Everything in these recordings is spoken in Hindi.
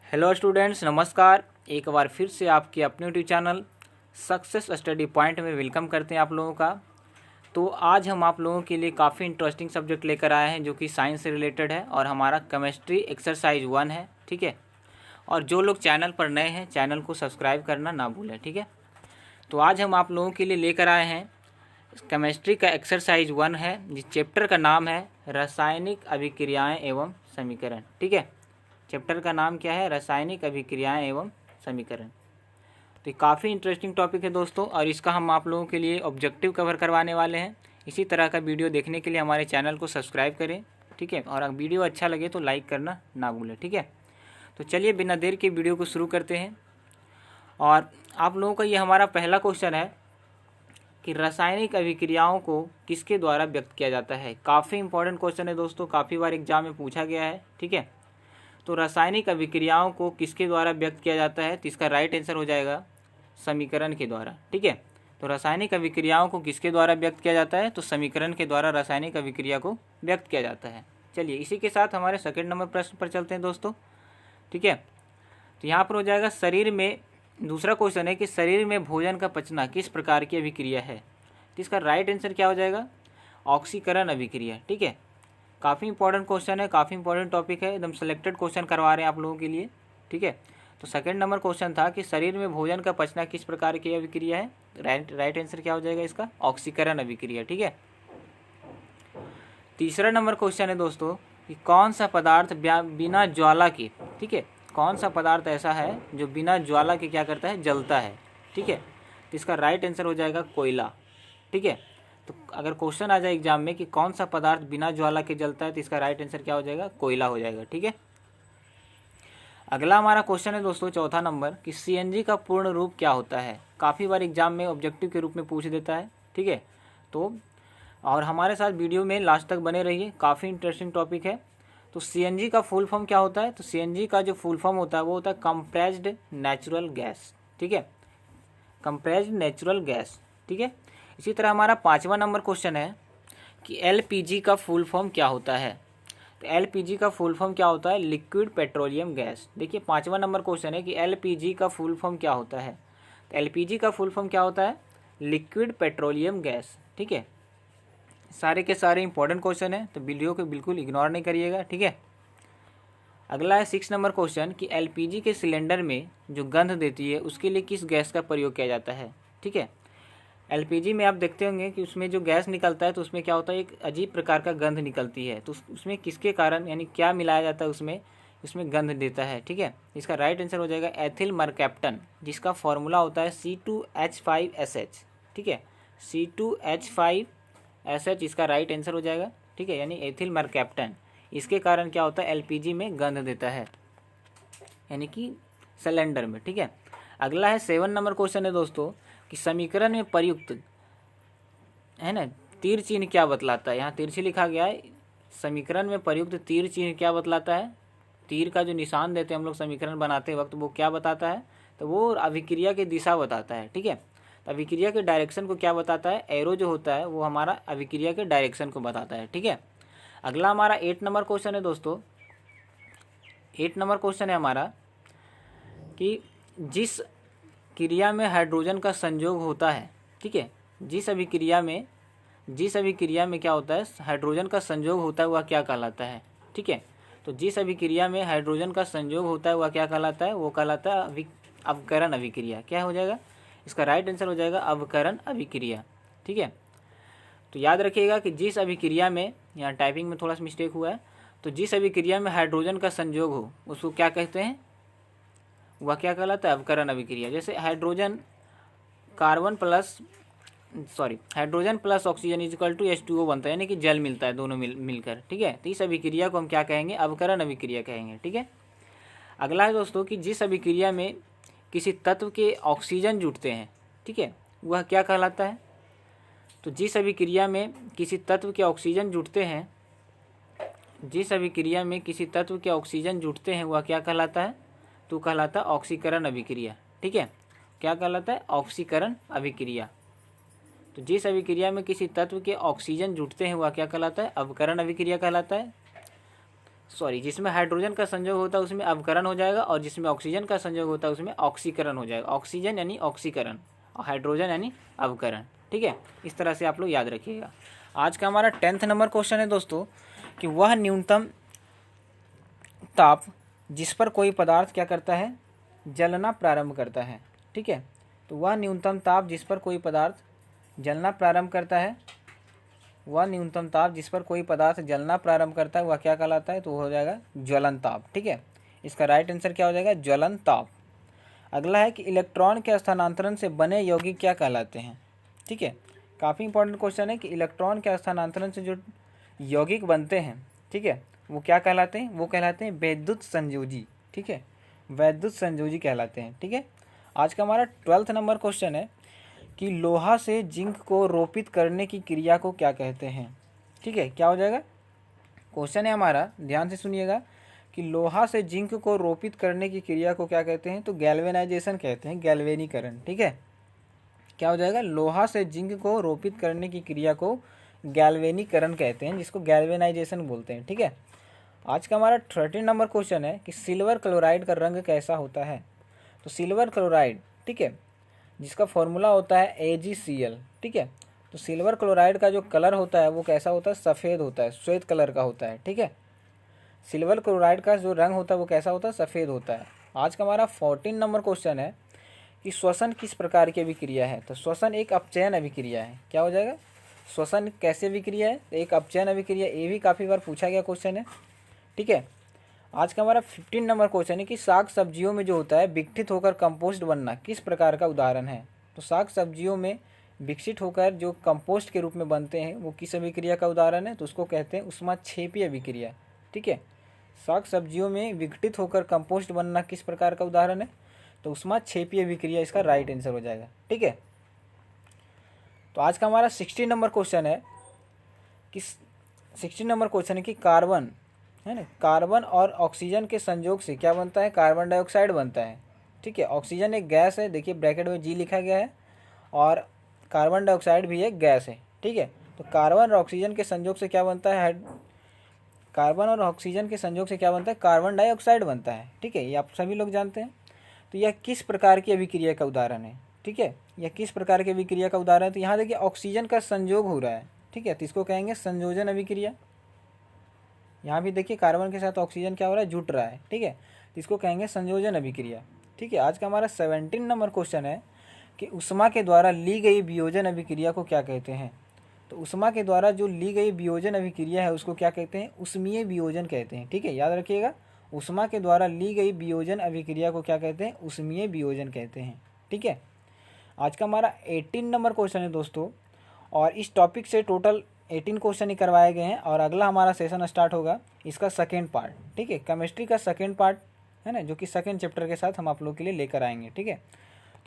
हेलो स्टूडेंट्स, नमस्कार। एक बार फिर से आपके अपने YouTube channel success study point में वेलकम करते हैं आप लोगों का। तो आज हम आप लोगों के लिए काफ़ी इंटरेस्टिंग सब्जेक्ट लेकर आए हैं जो कि साइंस से रिलेटेड है और हमारा केमिस्ट्री एक्सरसाइज 1 है। ठीक है। और जो लोग चैनल पर नए हैं चैनल को सब्सक्राइब करना ना भूलें। ठीक है। तो आज हम आप लोगों के लिए लेकर आए हैं केमिस्ट्री का एक्सरसाइज 1 है, जिस चैप्टर का नाम है रासायनिक अभिक्रियाएँ एवं समीकरण। ठीक है। चैप्टर का नाम क्या है? रासायनिक अभिक्रियाएं एवं समीकरण। तो ये काफ़ी इंटरेस्टिंग टॉपिक है दोस्तों, और इसका हम आप लोगों के लिए ऑब्जेक्टिव कवर करवाने वाले हैं। इसी तरह का वीडियो देखने के लिए हमारे चैनल को सब्सक्राइब करें। ठीक है। और अगर वीडियो अच्छा लगे तो लाइक करना ना भूलें। ठीक है। तो चलिए बिना देर के वीडियो को शुरू करते हैं। और आप लोगों का ये हमारा पहला क्वेश्चन है कि रासायनिक अभिक्रियाओं को किसके द्वारा व्यक्त किया जाता है। काफ़ी इंपॉर्टेंट क्वेश्चन है दोस्तों, काफ़ी बार एग्जाम में पूछा गया है। ठीक है। तो रासायनिक अभिक्रियाओं को किसके द्वारा व्यक्त किया जाता है, तो इसका राइट आंसर हो जाएगा समीकरण के द्वारा। ठीक है। तो रासायनिक अभिक्रियाओं को किसके द्वारा व्यक्त किया जाता है, तो समीकरण के द्वारा रासायनिक अभिक्रिया को व्यक्त किया जाता है। चलिए इसी के साथ हमारे सेकंड नंबर प्रश्न पर चलते हैं दोस्तों। ठीक है। तो यहाँ पर हो जाएगा शरीर में, दूसरा क्वेश्चन है कि शरीर में भोजन का पचना किस प्रकार की अभिक्रिया है। तो इसका राइट आंसर क्या हो जाएगा? ऑक्सीकरण अभिक्रिया। ठीक है। काफ़ी इंपॉर्टेंट क्वेश्चन है, काफ़ी इंपॉर्टेंट टॉपिक है, एकदम सेलेक्टेड क्वेश्चन करवा रहे हैं आप लोगों के लिए। ठीक है। तो सेकंड नंबर क्वेश्चन था कि शरीर में भोजन का पचना किस प्रकार की अभिक्रिया है। राइट आंसर क्या हो जाएगा इसका? ऑक्सीकरण अभिक्रिया। ठीक है। तीसरा नंबर क्वेश्चन है दोस्तों कि कौन सा पदार्थ बिना ज्वाला के, ठीक है, कौन सा पदार्थ ऐसा है जो बिना ज्वाला के क्या करता है, जलता है। ठीक है। तो इसका राइट आंसर हो जाएगा कोयला। ठीक है। तो अगर क्वेश्चन आ जाए एग्जाम में कि कौन सा पदार्थ बिना ज्वाला के जलता है, तो इसका राइट आंसर क्या हो जाएगा? कोयला हो जाएगा। ठीक है। अगला हमारा क्वेश्चन है दोस्तों चौथा नंबर कि सीएनजी का पूर्ण रूप क्या होता है। काफ़ी बार एग्जाम में ऑब्जेक्टिव के रूप में पूछ देता है। ठीक है। तो और हमारे साथ वीडियो में लास्ट तक बने रहिए, काफ़ी इंटरेस्टिंग टॉपिक है। तो सीएनजी का फुल फॉर्म क्या होता है, तो सीएनजी का जो फुल फॉर्म होता है वो होता है कंप्रेस्ड नेचुरल गैस। ठीक है। Compressed natural gas. ठीक है। इसी तरह हमारा पाँचवा नंबर क्वेश्चन है कि एलपीजी का फुल फॉर्म क्या होता है। तो एलपीजी का फुल फॉर्म क्या होता है? Liquid petroleum gas. देखिए पाँचवा नंबर क्वेश्चन है कि एलपीजी का फुल फॉर्म क्या होता है। तो एलपीजी का फुल फॉर्म क्या होता है? Liquid petroleum gas. ठीक है। सारे के सारे इंपॉर्टेंट क्वेश्चन है, तो वीडियो को बिल्कुल इग्नोर नहीं करिएगा। ठीक है। अगला है 6 नंबर क्वेश्चन कि एलपीजी के सिलेंडर में जो गंध देती है उसके लिए किस गैस का प्रयोग किया जाता है। ठीक है। एलपीजी में आप देखते होंगे कि उसमें जो गैस निकलता है तो उसमें क्या होता है, एक अजीब प्रकार का गंध निकलती है। तो उसमें किसके कारण, यानी क्या मिलाया जाता है उसमें, उसमें गंध देता है। ठीक है। इसका राइट आंसर हो जाएगा एथिल मरकैप्टन, जिसका फॉर्मूला होता है C2H5SH। ठीक है। C2H5SH इसका राइट आंसर हो जाएगा। ठीक है। यानी एथिल मरकैप्टन, इसके कारण क्या होता है, एलपीजी में गंध देता है, यानी कि सिलेंडर में। ठीक है। अगला है 7 नंबर क्वेश्चन है दोस्तों कि समीकरण में प्रयुक्त है ना तीर चिन्ह क्या बतलाता है। यहाँ तिरछी लिखा गया है। समीकरण में प्रयुक्त तीर चिन्ह क्या बतलाता है? तीर का जो निशान देते हैं हम लोग समीकरण बनाते वक्त, वो क्या बताता है, तो वो अभिक्रिया की दिशा बताता है। ठीक है। तो अभिक्रिया के डायरेक्शन को क्या बताता है? एरो जो होता है वो हमारा अभिक्रिया के डायरेक्शन को बताता है। ठीक है। अगला हमारा 8 नंबर क्वेश्चन है दोस्तों। 8 नंबर क्वेश्चन है हमारा कि जिस क्रिया में हाइड्रोजन का संयोग होता है, ठीक है, जिस अभिक्रिया में क्या होता है, हाइड्रोजन का संयोग होता है वह क्या कहलाता है। ठीक है। तो जिस अभिक्रिया में हाइड्रोजन का संयोग होता है वह क्या कहलाता है? वो कहलाता है अवकरण अभिक्रिया। क्या हो जाएगा? इसका राइट आंसर हो जाएगा अवकरण अभिक्रिया। ठीक है। तो याद रखिएगा कि जिस अभिक्रिया में, यहाँ टाइपिंग में थोड़ा सा मिस्टेक हुआ है, तो जिस अभिक्रिया में हाइड्रोजन का संयोग हो उसको क्या कहते हैं, वह क्या कहलाता है? अवकरण अभिक्रिया। जैसे hydrogen plus oxygen equal to H2O बनता है, यानी कि जल मिलता है दोनों मिलकर। ठीक है। तो इस अभिक्रिया को हम क्या कहेंगे? अवकरण अभिक्रिया कहेंगे। ठीक है। अगला है दोस्तों कि जिस अभिक्रिया में किसी तत्व के ऑक्सीजन जुटते हैं, ठीक है, वह क्या कहलाता है। तो जिस अभिक्रिया में किसी तत्व के ऑक्सीजन जुटते हैं, वह क्या कहलाता है? तो कहलाता है ऑक्सीकरण अभिक्रिया। ठीक है। क्या कहलाता है? ऑक्सीकरण अभिक्रिया। तो जिस अभिक्रिया में किसी तत्व के ऑक्सीजन जुटते हैं वह क्या कहलाता है? अवकरण अभिक्रिया कहलाता है। सॉरी जिसमें हाइड्रोजन का संयोग होता है उसमें अवकरण हो जाएगा, और जिसमें ऑक्सीजन का संयोग होता है उसमें ऑक्सीकरण हो जाएगा। ऑक्सीजन यानी ऑक्सीकरण और हाइड्रोजन यानी अवकरण। ठीक है, इस तरह से आप लोग याद रखिएगा। आज का हमारा 10th नंबर क्वेश्चन है दोस्तों कि वह न्यूनतम ताप जिस पर कोई पदार्थ क्या करता है, जलना प्रारंभ करता है। ठीक है, तो वह न्यूनतम ताप जिस पर कोई पदार्थ जलना प्रारंभ करता है, वह न्यूनतम ताप जिस पर कोई पदार्थ जलना प्रारंभ करता है वह क्या कहलाता है, तो हो जाएगा ज्वलन ताप। ठीक है, इसका राइट आंसर क्या हो जाएगा, ज्वलन ताप। अगला है कि इलेक्ट्रॉन के स्थानांतरण से बने यौगिक क्या कहलाते हैं। ठीक है, काफ़ी इंपॉर्टेंट क्वेश्चन है कि इलेक्ट्रॉन के स्थानांतरण से जो यौगिक बनते हैं, ठीक है, वो क्या कहलाते हैं, वो कहलाते हैं वैद्युत संयोजी। ठीक है, वैद्युत संयोजी कहलाते हैं। ठीक है, आज का हमारा 12th नंबर क्वेश्चन है कि लोहा से जिंक को रोपित करने की क्रिया को क्या कहते हैं। ठीक है, क्या हो जाएगा, क्वेश्चन है हमारा, ध्यान से सुनिएगा कि लोहा से जिंक को रोपित करने की क्रिया को क्या कहते हैं, तो गैल्वेनाइजेशन कहते हैं, गैल्वेनीकरण। ठीक है, क्या हो जाएगा, लोहा से जिंक को रोपित करने की क्रिया को गैल्वेनीकरण कहते हैं, जिसको गैल्वेनाइजेशन बोलते हैं। ठीक है, आज का हमारा 13 नंबर क्वेश्चन है कि सिल्वर क्लोराइड का रंग कैसा होता है। तो सिल्वर क्लोराइड, ठीक है, जिसका फॉर्मूला होता है AgCl। ठीक है, तो सिल्वर क्लोराइड का जो कलर होता है वो कैसा होता है, सफ़ेद होता है, श्वेत कलर का होता है। ठीक है, सिल्वर क्लोराइड का जो रंग होता है वो कैसा होता है, सफ़ेद होता है। आज का हमारा 14 नंबर क्वेश्चन है कि श्वसन किस प्रकार की अभिक्रिया है। तो श्वसन एक अपचयन अभिक्रिया है। क्या हो जाएगा, श्वसन कैसे अभिक्रिया है, एक अपचयन अभिक्रिया। ये भी काफ़ी बार पूछा गया क्वेश्चन है। ठीक है, आज का हमारा 15 नंबर क्वेश्चन है कि साग सब्जियों में जो होता है विकसित होकर कंपोस्ट बनना किस प्रकार का उदाहरण है। तो साग सब्जियों में विकसित होकर जो कंपोस्ट के रूप में बनते हैं वो किस अभिक्रिया का उदाहरण है, तो उसको कहते हैं ऊष्माक्षेपी अभिक्रिया। ठीक है, साग सब्जियों में विघटित होकर कंपोस्ट बनना किस प्रकार का उदाहरण है, तो ऊष्माक्षेपी अभिक्रिया इसका राइट आंसर हो जाएगा। ठीक है, तो आज का हमारा 16 नंबर क्वेश्चन है कि 16 नंबर क्वेश्चन है कि कार्बन है ना, कार्बन और ऑक्सीजन के संयोग से क्या बनता है, कार्बन डाइऑक्साइड बनता है। ठीक है, ऑक्सीजन एक गैस है, देखिए ब्रैकेट में G लिखा गया है, और कार्बन डाइऑक्साइड भी एक गैस है। ठीक है, तो कार्बन और ऑक्सीजन के संयोग से क्या बनता है, कार्बन और ऑक्सीजन के संयोग से क्या बनता है, कार्बन डाइऑक्साइड बनता है। ठीक है, ये आप सभी लोग जानते हैं। तो यह किस प्रकार की अभिक्रिया का उदाहरण है। ठीक है, यह किस प्रकार की अभिक्रिया का उदाहरण है, तो यहाँ देखिए ऑक्सीजन का संयोग हो रहा है। ठीक है, तो इसको कहेंगे संयोजन अभिक्रिया। यहाँ भी देखिए कार्बन के साथ ऑक्सीजन क्या हो रहा है, जुट रहा है। ठीक है, तो इसको कहेंगे संयोजन अभिक्रिया। ठीक है, आज का हमारा 17 नंबर क्वेश्चन है कि ऊष्मा के द्वारा ली गई वियोजन अभिक्रिया को क्या कहते हैं। तो ऊष्मा के द्वारा जो ली गई वियोजन अभिक्रिया है उसको क्या कहते हैं, ऊष्मीय वियोजन कहते हैं। ठीक है, याद रखिएगा, ऊष्मा के द्वारा ली गई वियोजन अभिक्रिया को क्या कहते हैं, ऊष्मीय वियोजन कहते हैं। ठीक है, आज का हमारा 18 नंबर क्वेश्चन है दोस्तों, और इस टॉपिक से टोटल 18 क्वेश्चन ही करवाए गए हैं, और अगला हमारा सेशन स्टार्ट होगा इसका सेकेंड पार्ट। ठीक है, केमिस्ट्री का सेकेंड पार्ट है ना, जो कि सेकेंड चैप्टर के साथ हम आप लोग के लिए लेकर आएंगे। ठीक है,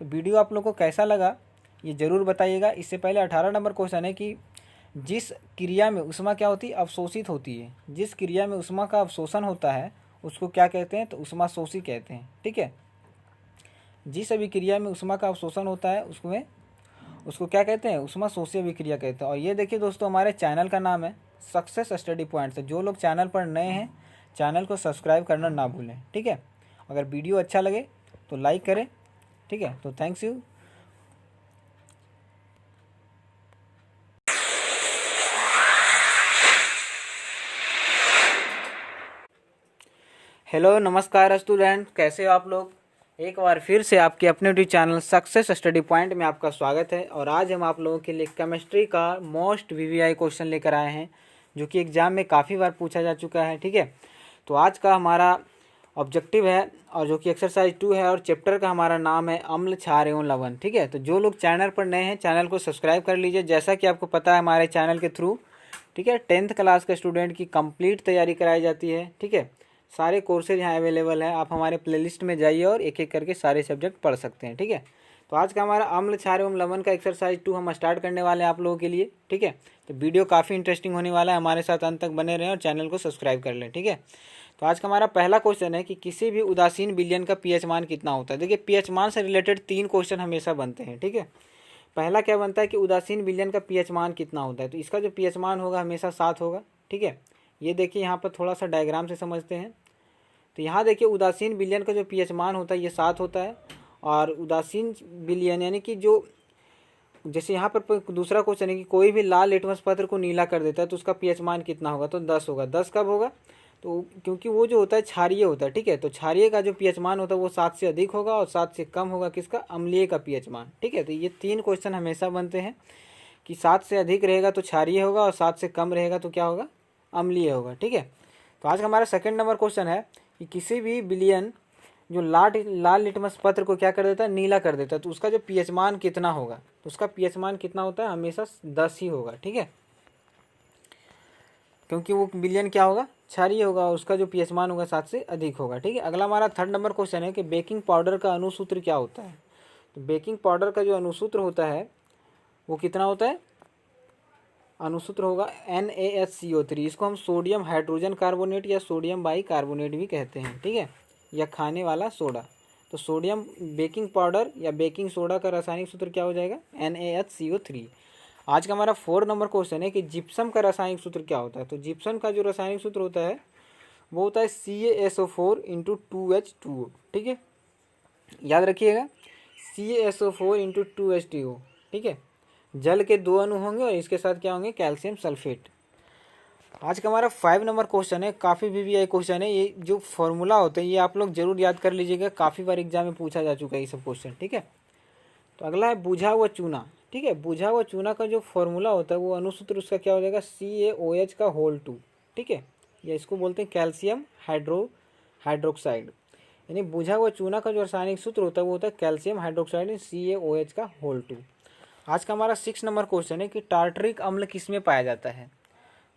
तो वीडियो आप लोग को कैसा लगा ये ज़रूर बताइएगा। इससे पहले 18 नंबर क्वेश्चन है कि जिस क्रिया में ऊष्मा क्या होती है, अवशोषित होती है, जिस क्रिया में ऊष्मा का अवशोषण होता है उसको क्या कहते हैं, तो ऊष्मा शोषी कहते हैं। ठीक है, जिस अभिक्रिया में ऊष्मा का अवशोषण होता है उसको क्या कहते हैं, ऊष्मा शोषी अभिक्रिया कहते हैं। और ये देखिए दोस्तों, हमारे चैनल का नाम है सक्सेस स्टडी पॉइंट्स। जो लोग चैनल पर नए हैं चैनल को सब्सक्राइब करना ना भूलें। ठीक है, अगर वीडियो अच्छा लगे तो लाइक करें। ठीक है, तो थैंक्स यू। हेलो नमस्कार स्टूडेंट, कैसे हो आप लोग। एक बार फिर से आपके अपने YouTube channel success study point में आपका स्वागत है। और आज हम आप लोगों के लिए केमिस्ट्री का मोस्ट VVI क्वेश्चन लेकर आए हैं, जो कि एग्ज़ाम में काफ़ी बार पूछा जा चुका है। ठीक है, तो आज का हमारा ऑब्जेक्टिव है, और जो कि एक्सरसाइज 2 है, और चैप्टर का हमारा नाम है अम्ल, क्षार एवं लवण। ठीक है, तो जो लोग चैनल पर नए हैं चैनल को सब्सक्राइब कर लीजिए। जैसा कि आपको पता है हमारे चैनल के थ्रू, ठीक है, 10th क्लास के स्टूडेंट की कंप्लीट तैयारी कराई जाती है। ठीक है, सारे कोर्सेज यहाँ अवेलेबल हैं, आप हमारे प्लेलिस्ट में जाइए और एक एक करके सारे सब्जेक्ट पढ़ सकते हैं। ठीक है, तो आज का हमारा अम्ल, क्षार एवं लवण का एक्सरसाइज 2 हम स्टार्ट करने वाले हैं आप लोगों के लिए। ठीक है, तो वीडियो काफ़ी इंटरेस्टिंग होने वाला है, हमारे साथ अंत तक बने रहें और चैनल को सब्सक्राइब कर लें। ठीक है, तो आज का हमारा पहला क्वेश्चन है कि किसी भी उदासीन विलयन का pH मान कितना होता है। देखिए, pH मान से रिलेटेड 3 क्वेश्चन हमेशा बनते हैं। ठीक है, पहला क्या बनता है कि उदासीन विलयन का pH मान कितना होता है, तो इसका जो pH मान होगा हमेशा 7 होगा। ठीक है, ये देखिए यहाँ पर थोड़ा सा डायग्राम से समझते हैं। तो यहाँ देखिए उदासीन विलयन का जो पीएच मान होता है ये 7 होता है, और उदासीन विलयन यानी कि जो जैसे यहाँ पर दूसरा क्वेश्चन है कि कोई भी लाल लिटमस पत्र को नीला कर देता है तो उसका पीएच मान कितना होगा, तो 10 होगा। 10 कब होगा, तो क्योंकि वो जो होता है क्षारीय होता है, ठीक है। तो क्षारीय का जो पीएच मान होता है वो 7 से अधिक होगा, और 7 से कम होगा किसका, अम्लीय का पीएच मान, ठीक है। तो ये 3 क्वेश्चन हमेशा बनते हैं कि 7 से अधिक रहेगा तो क्षारीय होगा, और 7 से कम रहेगा तो क्या होगा, अम्लीय होगा, ठीक है। तो आज का हमारा सेकंड नंबर क्वेश्चन है कि किसी भी विलयन जो लाल लिटमस पत्र को क्या कर देता है, नीला कर देता है, तो उसका जो पीएच मान कितना होगा, तो उसका पीएच मान कितना होता है, हमेशा 10 ही होगा, ठीक है। क्योंकि वो विलयन क्या होगा, क्षारीय होगा, और उसका जो पीएच मान होगा 7 से अधिक होगा, ठीक है। अगला हमारा थर्ड नंबर क्वेश्चन है कि बेकिंग पाउडर का अणुसूत्र क्या होता है। तो बेकिंग पाउडर का जो अणुसूत्र होता है वो कितना होता है, अणुसूत्र होगा NaHCO3। इसको हम सोडियम हाइड्रोजन कार्बोनेट या सोडियम बाई कार्बोनेट भी कहते हैं, ठीक है, या खाने वाला सोडा। तो सोडियम बेकिंग पाउडर या बेकिंग सोडा का रासायनिक सूत्र क्या हो जाएगा, NaHCO3। आज का हमारा 4 नंबर क्वेश्चन है कि जिप्सम का रासायनिक सूत्र क्या होता है। तो जिप्सम का जो रासायनिक सूत्र होता है वो होता है CaSO4 इंटू 2H2O, ठीक है, याद रखिएगा, CaSO4 इंटू 2H2O, ठीक है। जल के 2 अणु होंगे और इसके साथ क्या होंगे, कैल्शियम सल्फेट। आज का हमारा 5 नंबर क्वेश्चन है, काफ़ी VVI क्वेश्चन है। ये जो फॉर्मूला होते हैं ये आप लोग जरूर याद कर लीजिएगा, काफ़ी बार एग्जाम में पूछा जा चुका है ये सब क्वेश्चन, ठीक है। तो अगला है बुझा हुआ चूना, ठीक है। बुझा हुआ चूना का जो फॉर्मूला होता है वो अणुसूत्र उसका क्या हो जाएगा, CaOH का होल 2, ठीक है, या इसको बोलते हैं कैल्शियम हाइड्रोक्साइड। यानी बुझा हुआ चूना का जो रासायनिक सूत्र होता है वो होता है कैल्शियम हाइड्रोक्साइड CaOH का होल 2। आज का हमारा 6 नंबर क्वेश्चन है कि टार्टरिक अम्ल किस में पाया जाता है।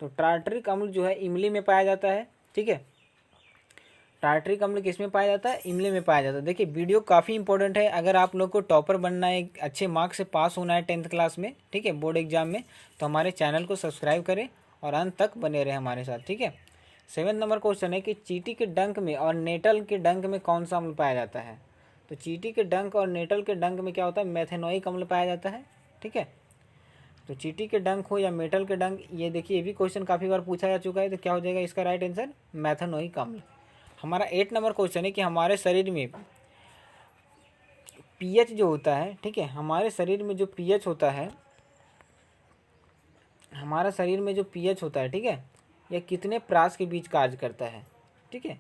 तो टार्टरिक अम्ल जो है इमली में पाया जाता है, ठीक है। टार्टरिक अम्ल किस में पाया जाता है, इमली में पाया जाता है। देखिए वीडियो काफ़ी इंपॉर्टेंट है, अगर आप लोग को टॉपर बनना है, अच्छे मार्क्स से पास होना है 10th क्लास में, ठीक है, बोर्ड एग्जाम में, तो हमारे चैनल को सब्सक्राइब करें और अंत तक बने रहे हमारे साथ, ठीक है। 7 नंबर क्वेश्चन है कि चींटी के डंक में और नेटल के डंक में कौन सा अम्ल पाया जाता है। तो चींटी के डंक और नेटल के डंक में क्या होता है, मेथेनोइक अम्ल पाया जाता है, ठीक है। तो चींटी के डंक हो या मेटल के डंक, ये देखिए ये भी क्वेश्चन काफ़ी बार पूछा जा चुका है। तो क्या हो जाएगा इसका राइट आंसर, मेथेनोइक अम्ल। हमारा 8 नंबर क्वेश्चन है कि हमारे शरीर में पीएच जो होता है, ठीक है, हमारे शरीर में जो पीएच होता है, हमारा शरीर में जो पीएच होता है, ठीक है, यह कितने प्रास के बीच कार्य करता है, ठीक है।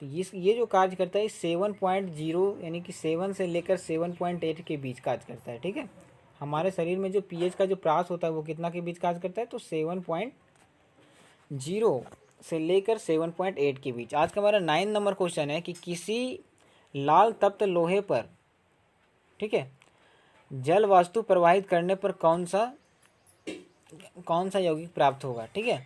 तो ये जो कार्य करता है 7.0 यानी कि 7 से लेकर 7.8 के बीच कार्य करता है, ठीक है। हमारे शरीर में जो पीएच का जो प्रास होता है वो कितना के बीच कार्य करता है, तो 7.0 से लेकर 7.8 के बीच। आज का हमारा 9 नंबर क्वेश्चन है कि किसी लाल तप्त लोहे पर, ठीक है, जल वास्तु प्रवाहित करने पर कौन सा यौगिक प्राप्त होगा, ठीक है।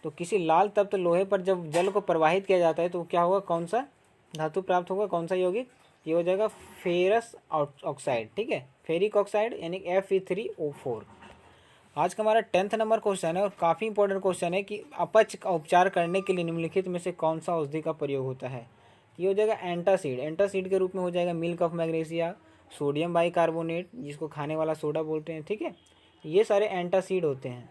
तो किसी लाल तप्त लोहे पर जब जल को प्रवाहित किया जाता है तो क्या होगा, कौन सा धातु प्राप्त होगा, कौन सा यौगिक, ये हो जाएगा फेरस ऑक्साइड, ठीक है, फेरिक ऑक्साइड यानी Fe3O4। आज का हमारा 10th नंबर क्वेश्चन है और काफ़ी इंपॉर्टेंट क्वेश्चन है कि अपच का उपचार करने के लिए निम्नलिखित में से कौन सा औषधि का प्रयोग होता है। ये हो जाएगा एंटासिड के रूप में हो जाएगा milk of magnesia, sodium bicarbonate जिसको खाने वाला सोडा बोलते हैं, ठीक है। ये सारे एंटासिड होते हैं।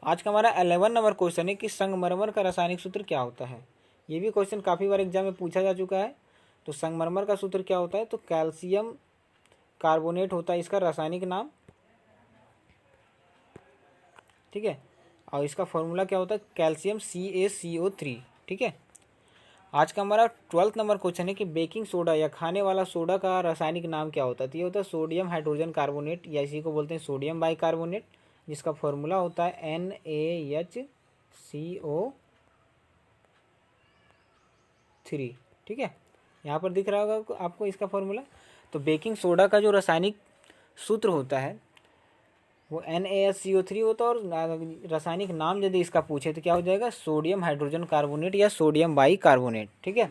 आज का हमारा 11 नंबर क्वेश्चन है कि संगमरमर का रासायनिक सूत्र क्या होता है। ये भी क्वेश्चन काफ़ी बार एग्जाम में पूछा जा चुका है। तो संगमरमर का सूत्र क्या होता है, तो कैल्शियम कार्बोनेट होता है इसका रासायनिक नाम, ठीक है, और इसका फॉर्मूला क्या होता है, कैल्शियम CaCO3, ठीक है। आज का हमारा 12th नंबर क्वेश्चन है कि बेकिंग सोडा या खाने वाला सोडा का रासायनिक नाम क्या होता है। तो ये होता है सोडियम हाइड्रोजन कार्बोनेट या इसी को बोलते हैं सोडियम बाइकार्बोनेट, जिसका फॉर्मूला होता है NaHCO3, ठीक है, यहाँ पर दिख रहा होगा आपको इसका फॉर्मूला। तो बेकिंग सोडा का जो रासायनिक सूत्र होता है वो NaHCO3 होता है, और रासायनिक नाम यदि इसका पूछे तो क्या हो जाएगा, सोडियम हाइड्रोजन कार्बोनेट या सोडियम बाइकार्बोनेट, ठीक है।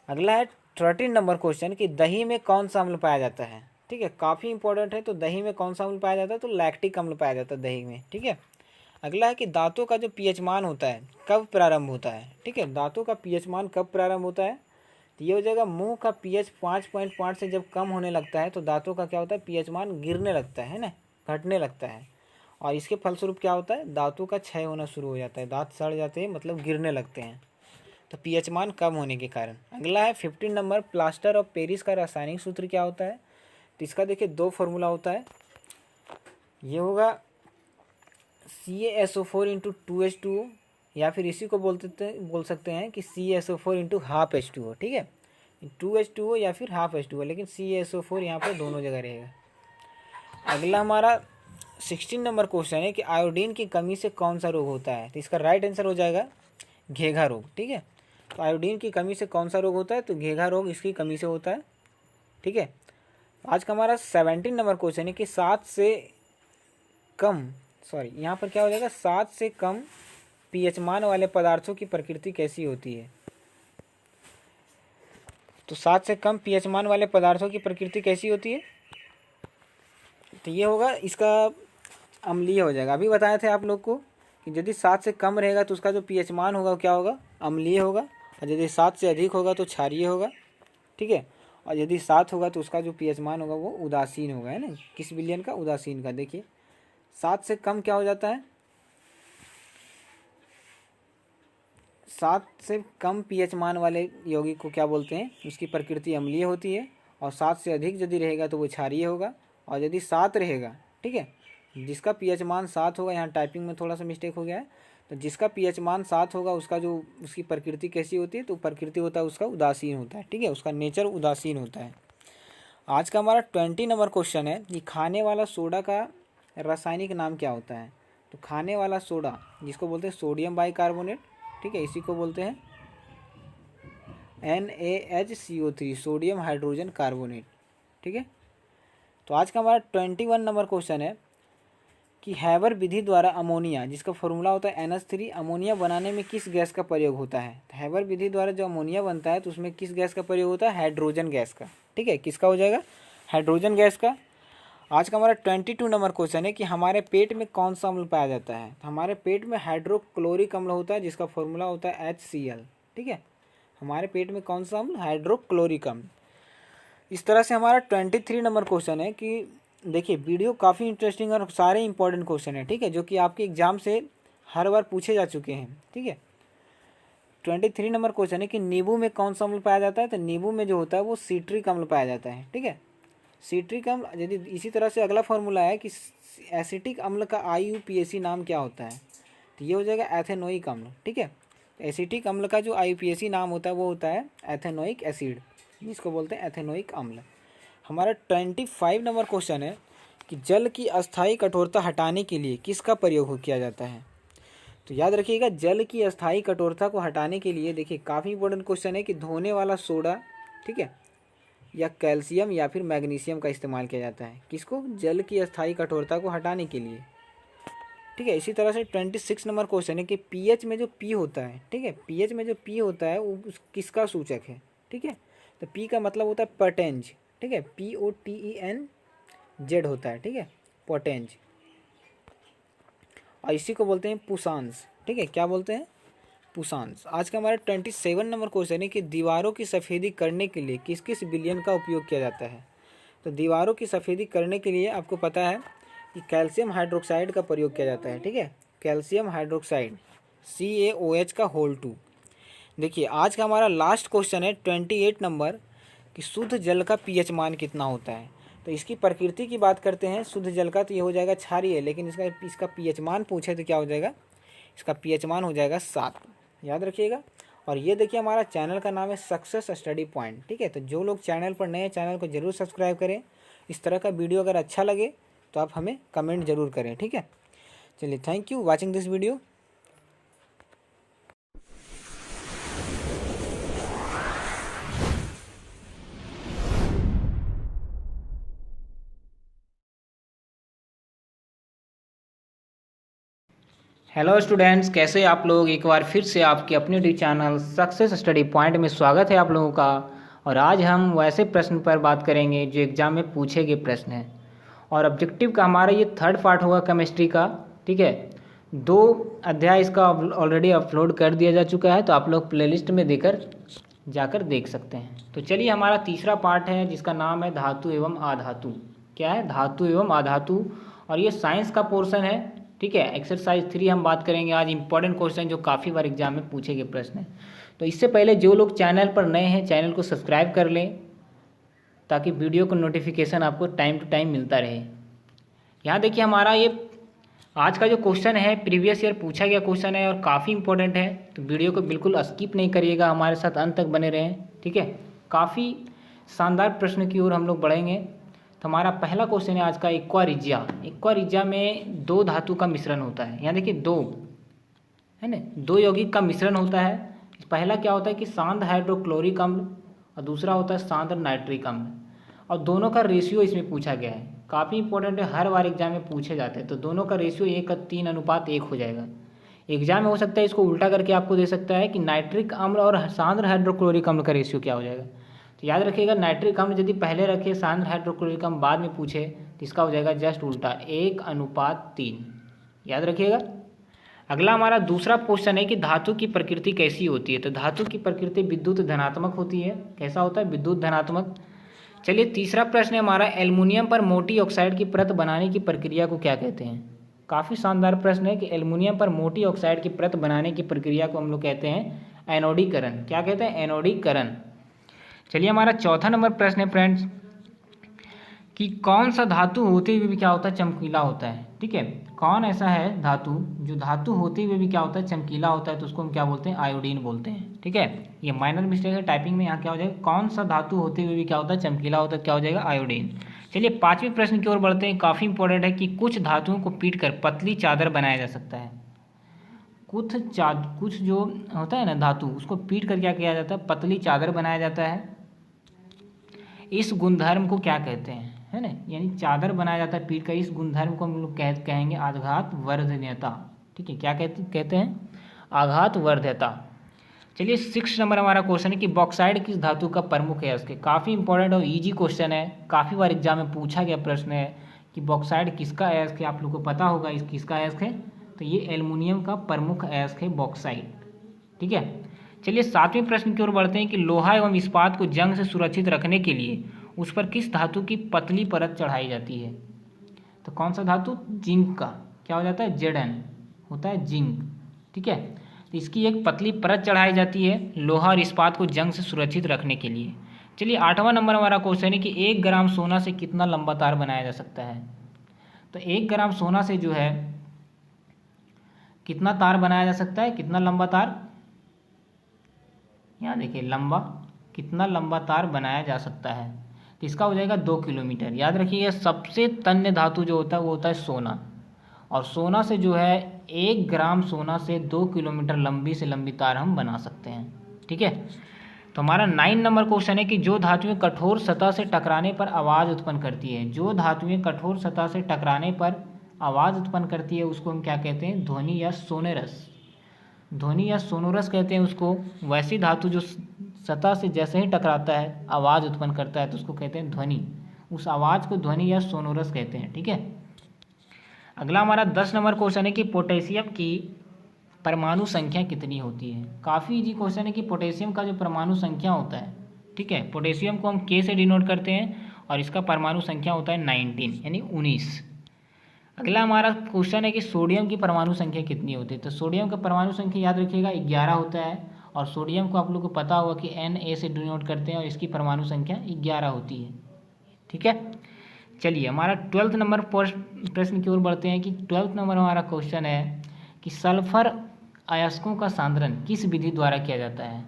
अगला है 13 नंबर क्वेश्चन कि दही में कौन सा अम्ल पाया जाता है, ठीक है, काफ़ी इंपॉर्टेंट है। तो दही में कौन सा अम्ल पाया जाता है, तो लैक्टिक अम्ल पाया जाता है दही में, ठीक है। अगला है कि दांतों का जो पीएच मान होता है कब प्रारंभ होता है, ठीक है, दांतों का पीएच मान कब प्रारंभ होता है। तो ये हो जाएगा मुंह का पीएच 5.5 से जब कम होने लगता है तो दांतों का क्या होता है, पीएच मान गिरने लगता है ना, घटने लगता है। और इसके फलस्वरूप क्या होता है, दांतों का क्षय होना शुरू हो जाता है, दांत सड़ जाते हैं, मतलब गिरने लगते हैं, तो पीएच मान कम होने के कारण। अगला है 15 नंबर, प्लास्टर ऑफ पेरिस का रासायनिक सूत्र क्या होता है। तो इसका देखिए 2 फॉर्मूला होता है, ये होगा CaSO4 इंटू 2H2O, या फिर इसी को बोल सकते हैं कि CaSO4 इंटू हाफ H2O, ठीक है, 2H2O या फिर हाफ H2O, लेकिन CaSO4 यहाँ पर दोनों जगह रहेगा। अगला हमारा 16 नंबर क्वेश्चन है कि आयोडीन की कमी से कौन सा रोग होता है। तो इसका राइट आंसर हो जाएगा घेघा रोग, ठीक है। तो आयोडीन की कमी से कौन सा रोग होता है, तो घेघा रोग इसकी कमी से होता है, ठीक है। आज का हमारा 17 नंबर क्वेश्चन है कि 7 से कम, सॉरी यहाँ पर क्या हो जाएगा, 7 से कम पीएच मान वाले पदार्थों की प्रकृति कैसी होती है। तो 7 से कम पीएच मान वाले पदार्थों की प्रकृति कैसी होती है, तो ये होगा इसका अम्लीय हो जाएगा। अभी बताए थे आप लोग को कि यदि 7 से कम रहेगा तो उसका जो पीएच मान होगा वो क्या होगा, अम्लीय होगा, और यदि 7 से अधिक होगा तो क्षारीय होगा, ठीक है। और यदि 7 होगा तो उसका जो पीएच मान होगा वो उदासीन होगा, है ना, किस विलयन का, उदासीन का। देखिए 7 से कम क्या हो जाता है, 7 से कम पीएच मान वाले यौगिक को क्या बोलते हैं, उसकी प्रकृति अम्लीय होती है। और 7 से अधिक यदि रहेगा तो वो क्षारीय होगा। और यदि 7 रहेगा, ठीक है, जिसका पीएच मान 7 होगा, यहाँ टाइपिंग में थोड़ा सा मिस्टेक हो गया है, तो जिसका पीएच मान 7 होगा उसका जो उसकी प्रकृति कैसी होती है, तो प्रकृति होता है उसका उदासीन होता है, ठीक है, उसका नेचर उदासीन होता है। आज का हमारा 20 नंबर क्वेश्चन है कि खाने वाला सोडा का रासायनिक नाम क्या होता है। तो खाने वाला सोडा जिसको बोलते हैं सोडियम बाइकार्बोनेट, ठीक है, इसी को बोलते हैं NaHCO3, सोडियम हाइड्रोजन कार्बोनेट, ठीक है। तो आज का हमारा 21 नंबर क्वेश्चन है कि हैबर विधि द्वारा अमोनिया, जिसका फॉर्मूला होता है NH3, अमोनिया बनाने में किस गैस का प्रयोग होता है। तो हैबर विधि द्वारा जो अमोनिया बनता है तो उसमें किस गैस का प्रयोग होता है, हाइड्रोजन गैस का, ठीक है, किसका हो जाएगा, हाइड्रोजन गैस का। आज का हमारा 22 नंबर क्वेश्चन है कि हमारे पेट में कौन सा अम्ल पाया जाता है। तो हमारे पेट में हाइड्रोक्लोरिक अम्ल होता है, जिसका फॉर्मूला होता है HCl, ठीक है। हमारे पेट में कौन सा अम्ल, हाइड्रोक्लोरिक अम्ल। इस तरह से हमारा 23 नंबर क्वेश्चन है कि देखिए वीडियो काफ़ी इंटरेस्टिंग और सारे इंपॉर्टेंट क्वेश्चन है, ठीक है, जो कि आपके एग्जाम से हर बार पूछे जा चुके हैं, ठीक है। 23 नंबर क्वेश्चन है कि नींबू में कौन सा अम्ल पाया जाता है। तो नींबू में जो होता है वो सीट्रिक अम्ल पाया जाता है, ठीक है, सीट्रिक अम्ल। यदि इसी तरह से अगला फॉर्मूला है कि एसिटिक अम्ल का IUPAC नाम क्या होता है। तो ये हो जाएगा एथेनोइक अम्ल, ठीक है। एसिटिक अम्ल का जो IUPAC नाम होता है वो होता है एथेनोइक एसिड, जिसको बोलते हैं एथेनोइक अम्ल। हमारा 25 नंबर क्वेश्चन है कि जल की अस्थायी कठोरता हटाने के लिए किसका प्रयोग किया जाता है। तो याद रखिएगा जल की अस्थायी कठोरता को हटाने के लिए, देखिए काफ़ी इंपॉर्टेंट क्वेश्चन है कि धोने वाला सोडा, ठीक है, या कैल्शियम या फिर मैग्नीशियम का इस्तेमाल किया जाता है, किसको, जल की अस्थायी कठोरता को हटाने के लिए, ठीक है। इसी तरह से 26 नंबर क्वेश्चन है कि पीएच में जो पी होता है, ठीक है, पीएच में जो पी होता है वो किसका सूचक है, ठीक है। तो पी का मतलब होता है पर्टेंज, ठीक है, POTENZ होता है, ठीक है, पोटेंज। और इसी को बोलते हैं पुसांस, ठीक है, क्या बोलते हैं, पुसांस। आज का हमारा 27 नंबर क्वेश्चन है कि दीवारों की सफ़ेदी करने के लिए किस किस विलयन का उपयोग किया जाता है। तो दीवारों की सफ़ेदी करने के लिए आपको पता है कि कैल्शियम हाइड्रोक्साइड का प्रयोग किया जाता है, ठीक है, कैल्शियम हाइड्रोक्साइड CaOH का होल 2। देखिए आज का हमारा लास्ट क्वेश्चन है 28 नंबर कि शुद्ध जल का पीएच मान कितना होता है। तो इसकी प्रकृति की बात करते हैं शुद्ध जल का, तो ये हो जाएगा क्षारीय, लेकिन इसका पीएच मान पूछे तो क्या हो जाएगा, इसका पीएच मान हो जाएगा 7, याद रखिएगा। और ये देखिए हमारा चैनल का नाम है सक्सेस स्टडी पॉइंट, ठीक है। तो जो लोग चैनल पर नए हैं चैनल को जरूर सब्सक्राइब करें। इस तरह का वीडियो अगर अच्छा लगे तो आप हमें कमेंट जरूर करें, ठीक है। चलिए, thank you watching this video. Hello students, कैसे आप लोग, एक बार फिर से आपके अपने YouTube channel success study point में स्वागत है आप लोगों का। और आज हम वैसे प्रश्न पर बात करेंगे जो एग्ज़ाम में पूछे गए प्रश्न हैं। और ऑब्जेक्टिव का हमारा ये 3rd पार्ट होगा केमिस्ट्री का, ठीक है। 2 अध्याय इसका ऑलरेडी अपलोड कर दिया जा चुका है, तो आप लोग प्लेलिस्ट में जाकर देख सकते हैं। तो चलिए हमारा तीसरा पार्ट है जिसका नाम है धातु एवं आधातु। क्या है, धातु एवं आधातु। और ये साइंस का पोर्शन है। ठीक है, एक्सरसाइज 3 हम बात करेंगे आज, इंपॉर्टेंट क्वेश्चन जो काफ़ी बार एग्जाम में पूछे गए प्रश्न है। तो इससे पहले जो लोग चैनल पर नए हैं चैनल को सब्सक्राइब कर लें ताकि वीडियो का नोटिफिकेशन आपको टाइम टू टाइम मिलता रहे। यहाँ देखिए हमारा ये आज का जो क्वेश्चन है प्रीवियस ईयर पूछा गया क्वेश्चन है और काफ़ी इंपॉर्टेंट है, तो वीडियो को बिल्कुल स्किप नहीं करिएगा, हमारे साथ अंत तक बने रहें। ठीक है, काफ़ी शानदार प्रश्न की ओर हम लोग बढ़ेंगे। तो हमारा पहला क्वेश्चन है आज का, एक्वा रिज्जा में 2 धातु का मिश्रण होता है। यहाँ देखिए 2 है ना, 2 यौगिक का मिश्रण होता है। पहला क्या होता है कि सांद्र हाइड्रोक्लोरिक अम्ल और दूसरा होता है सांद्र नाइट्रिक अम्ल, और दोनों का रेशियो इसमें पूछा गया है। काफ़ी इंपॉर्टेंट है, हर बार एग्जाम में पूछे जाते हैं। तो दोनों का रेशियो 1:3:1 हो जाएगा। एग्जाम में हो सकता है इसको उल्टा करके आपको दे सकता है कि नाइट्रिक अम्ल और सांद्र हाइड्रोक्लोरिक अम्ल का रेशियो क्या हो जाएगा। तो याद रखिएगा, नाइट्रिक अम्ल यदि पहले रखे, सांद्र हाइड्रोक्लोरिक अम्ल बाद में पूछे, तो इसका हो जाएगा जस्ट उल्टा 1:3। याद रखिएगा। अगला हमारा दूसरा क्वेश्चन है कि धातु की प्रकृति कैसी होती है। तो धातु की प्रकृति विद्युत धनात्मक होती है। कैसा होता है? विद्युत धनात्मक। चलिए तीसरा प्रश्न है हमारा, एल्युमिनियम पर मोटी ऑक्साइड की परत बनाने की प्रक्रिया को क्या कहते हैं। काफ़ी शानदार प्रश्न है कि एल्युमिनियम पर मोटी ऑक्साइड की परत बनाने की प्रक्रिया को हम लोग कहते हैं एनोडीकरण। क्या कहते हैं? एनोडीकरण। चलिए हमारा चौथा नंबर प्रश्न है फ्रेंड्स कि कौन सा धातु होते हुए भी क्या होता है? चमकीला होता है। ठीक है, कौन ऐसा है धातु जो धातु होते हुए भी क्या होता है? चमकीला होता है। तो उसको हम क्या बोलते हैं? आयोडीन बोलते हैं। ठीक है, ये माइनर मिस्टेक है टाइपिंग में। यहाँ क्या हो जाएगा? कौन सा धातु होते हुए भी क्या होता है? चमकीला होता है। क्या हो जाएगा? आयोडीन। चलिए पांचवें प्रश्न की ओर बढ़ते हैं। काफ़ी इंपॉर्टेंट है कि कुछ धातुओं को पीटकर पतली चादर बनाया जा सकता है। कुछ जो होता है ना धातु, उसको पीट कर क्या किया जाता है? पतली चादर बनाया जाता है। इस गुणधर्म को क्या कहते हैं? है ना, यानी चादर बनाया जाता है पीट कर। इस गुणधर्म को हम लोग कहेंगे आघात वर्धनीयता। ठीक है, क्या कहते हैं? आघात वर्ध्यता। चलिए 6 नंबर हमारा क्वेश्चन है कि बॉक्साइड किस धातु का प्रमुख है। इसके काफ़ी इंपॉर्टेंट और इजी क्वेश्चन है, काफ़ी बार एग्जाम में पूछा गया प्रश्न है कि बॉक्साइड किसका अयस्क है। आप लोग को पता होगा इस किसका अयस्क है, तो ये एल्युमिनियम का प्रमुख अयस्क है बॉक्साइड। ठीक है, चलिए 7वें प्रश्न की ओर बढ़ते हैं कि लोहा एवं इस्पात को जंग से सुरक्षित रखने के लिए उस पर किस धातु की पतली परत चढ़ाई जाती है। तो कौन सा धातु? जिंक का। क्या हो जाता है? Zn होता है जिंक। ठीक है, तो इसकी एक पतली परत चढ़ाई जाती है लोहा और इस्पात को जंग से सुरक्षित रखने के लिए। चलिए 8वां नंबर हमारा क्वेश्चन है कि 1 ग्राम सोना से कितना लंबा तार बनाया जा सकता है। तो 1 ग्राम सोना से जो है कितना तार बनाया जा सकता है? कितना लंबा तार? यहाँ देखिए लंबा, कितना लंबा तार बनाया जा सकता है। तो इसका हो जाएगा 2 किलोमीटर। याद रखिएगा, सबसे तन्य धातु जो होता है वो होता है सोना, और सोना से जो है 1 ग्राम सोना से 2 किलोमीटर लंबी से लंबी तार हम बना सकते हैं। ठीक है, तो हमारा 9 नंबर क्वेश्चन है कि जो धातुएं कठोर सतह से टकराने पर आवाज़ उत्पन्न करती है। जो धातुएं कठोर सतह से टकराने पर आवाज़ उत्पन्न करती है उसको हम क्या कहते हैं? ध्वनि या सोनेरस। ध्वनि या सोनोरस कहते हैं उसको। वैसी धातु जो सतह से जैसे ही टकराता है आवाज़ उत्पन्न करता है तो उसको कहते हैं ध्वनि। उस आवाज़ को ध्वनि या सोनोरस कहते हैं। ठीक है, अगला हमारा 10 नंबर क्वेश्चन है कि पोटेशियम की परमाणु संख्या कितनी होती है। काफ़ी इजी क्वेश्चन है कि पोटेशियम का जो परमाणु संख्या होता है, ठीक है, पोटेशियम को हम K से डिनोट करते हैं और इसका परमाणु संख्या होता है 19 यानी 19। अगला हमारा क्वेश्चन है कि सोडियम की परमाणु संख्या कितनी होती है। तो सोडियम का परमाणु संख्या याद रखिएगा 11 होता है, और सोडियम को आप लोग को पता होगा कि Na से डिनोट करते हैं और इसकी परमाणु संख्या 11 होती है। ठीक है, चलिए हमारा 12 नंबर प्रश्न की ओर बढ़ते हैं कि 12 नंबर हमारा क्वेश्चन है कि सल्फर अयस्कों का सांद्रण किस विधि द्वारा किया जाता है।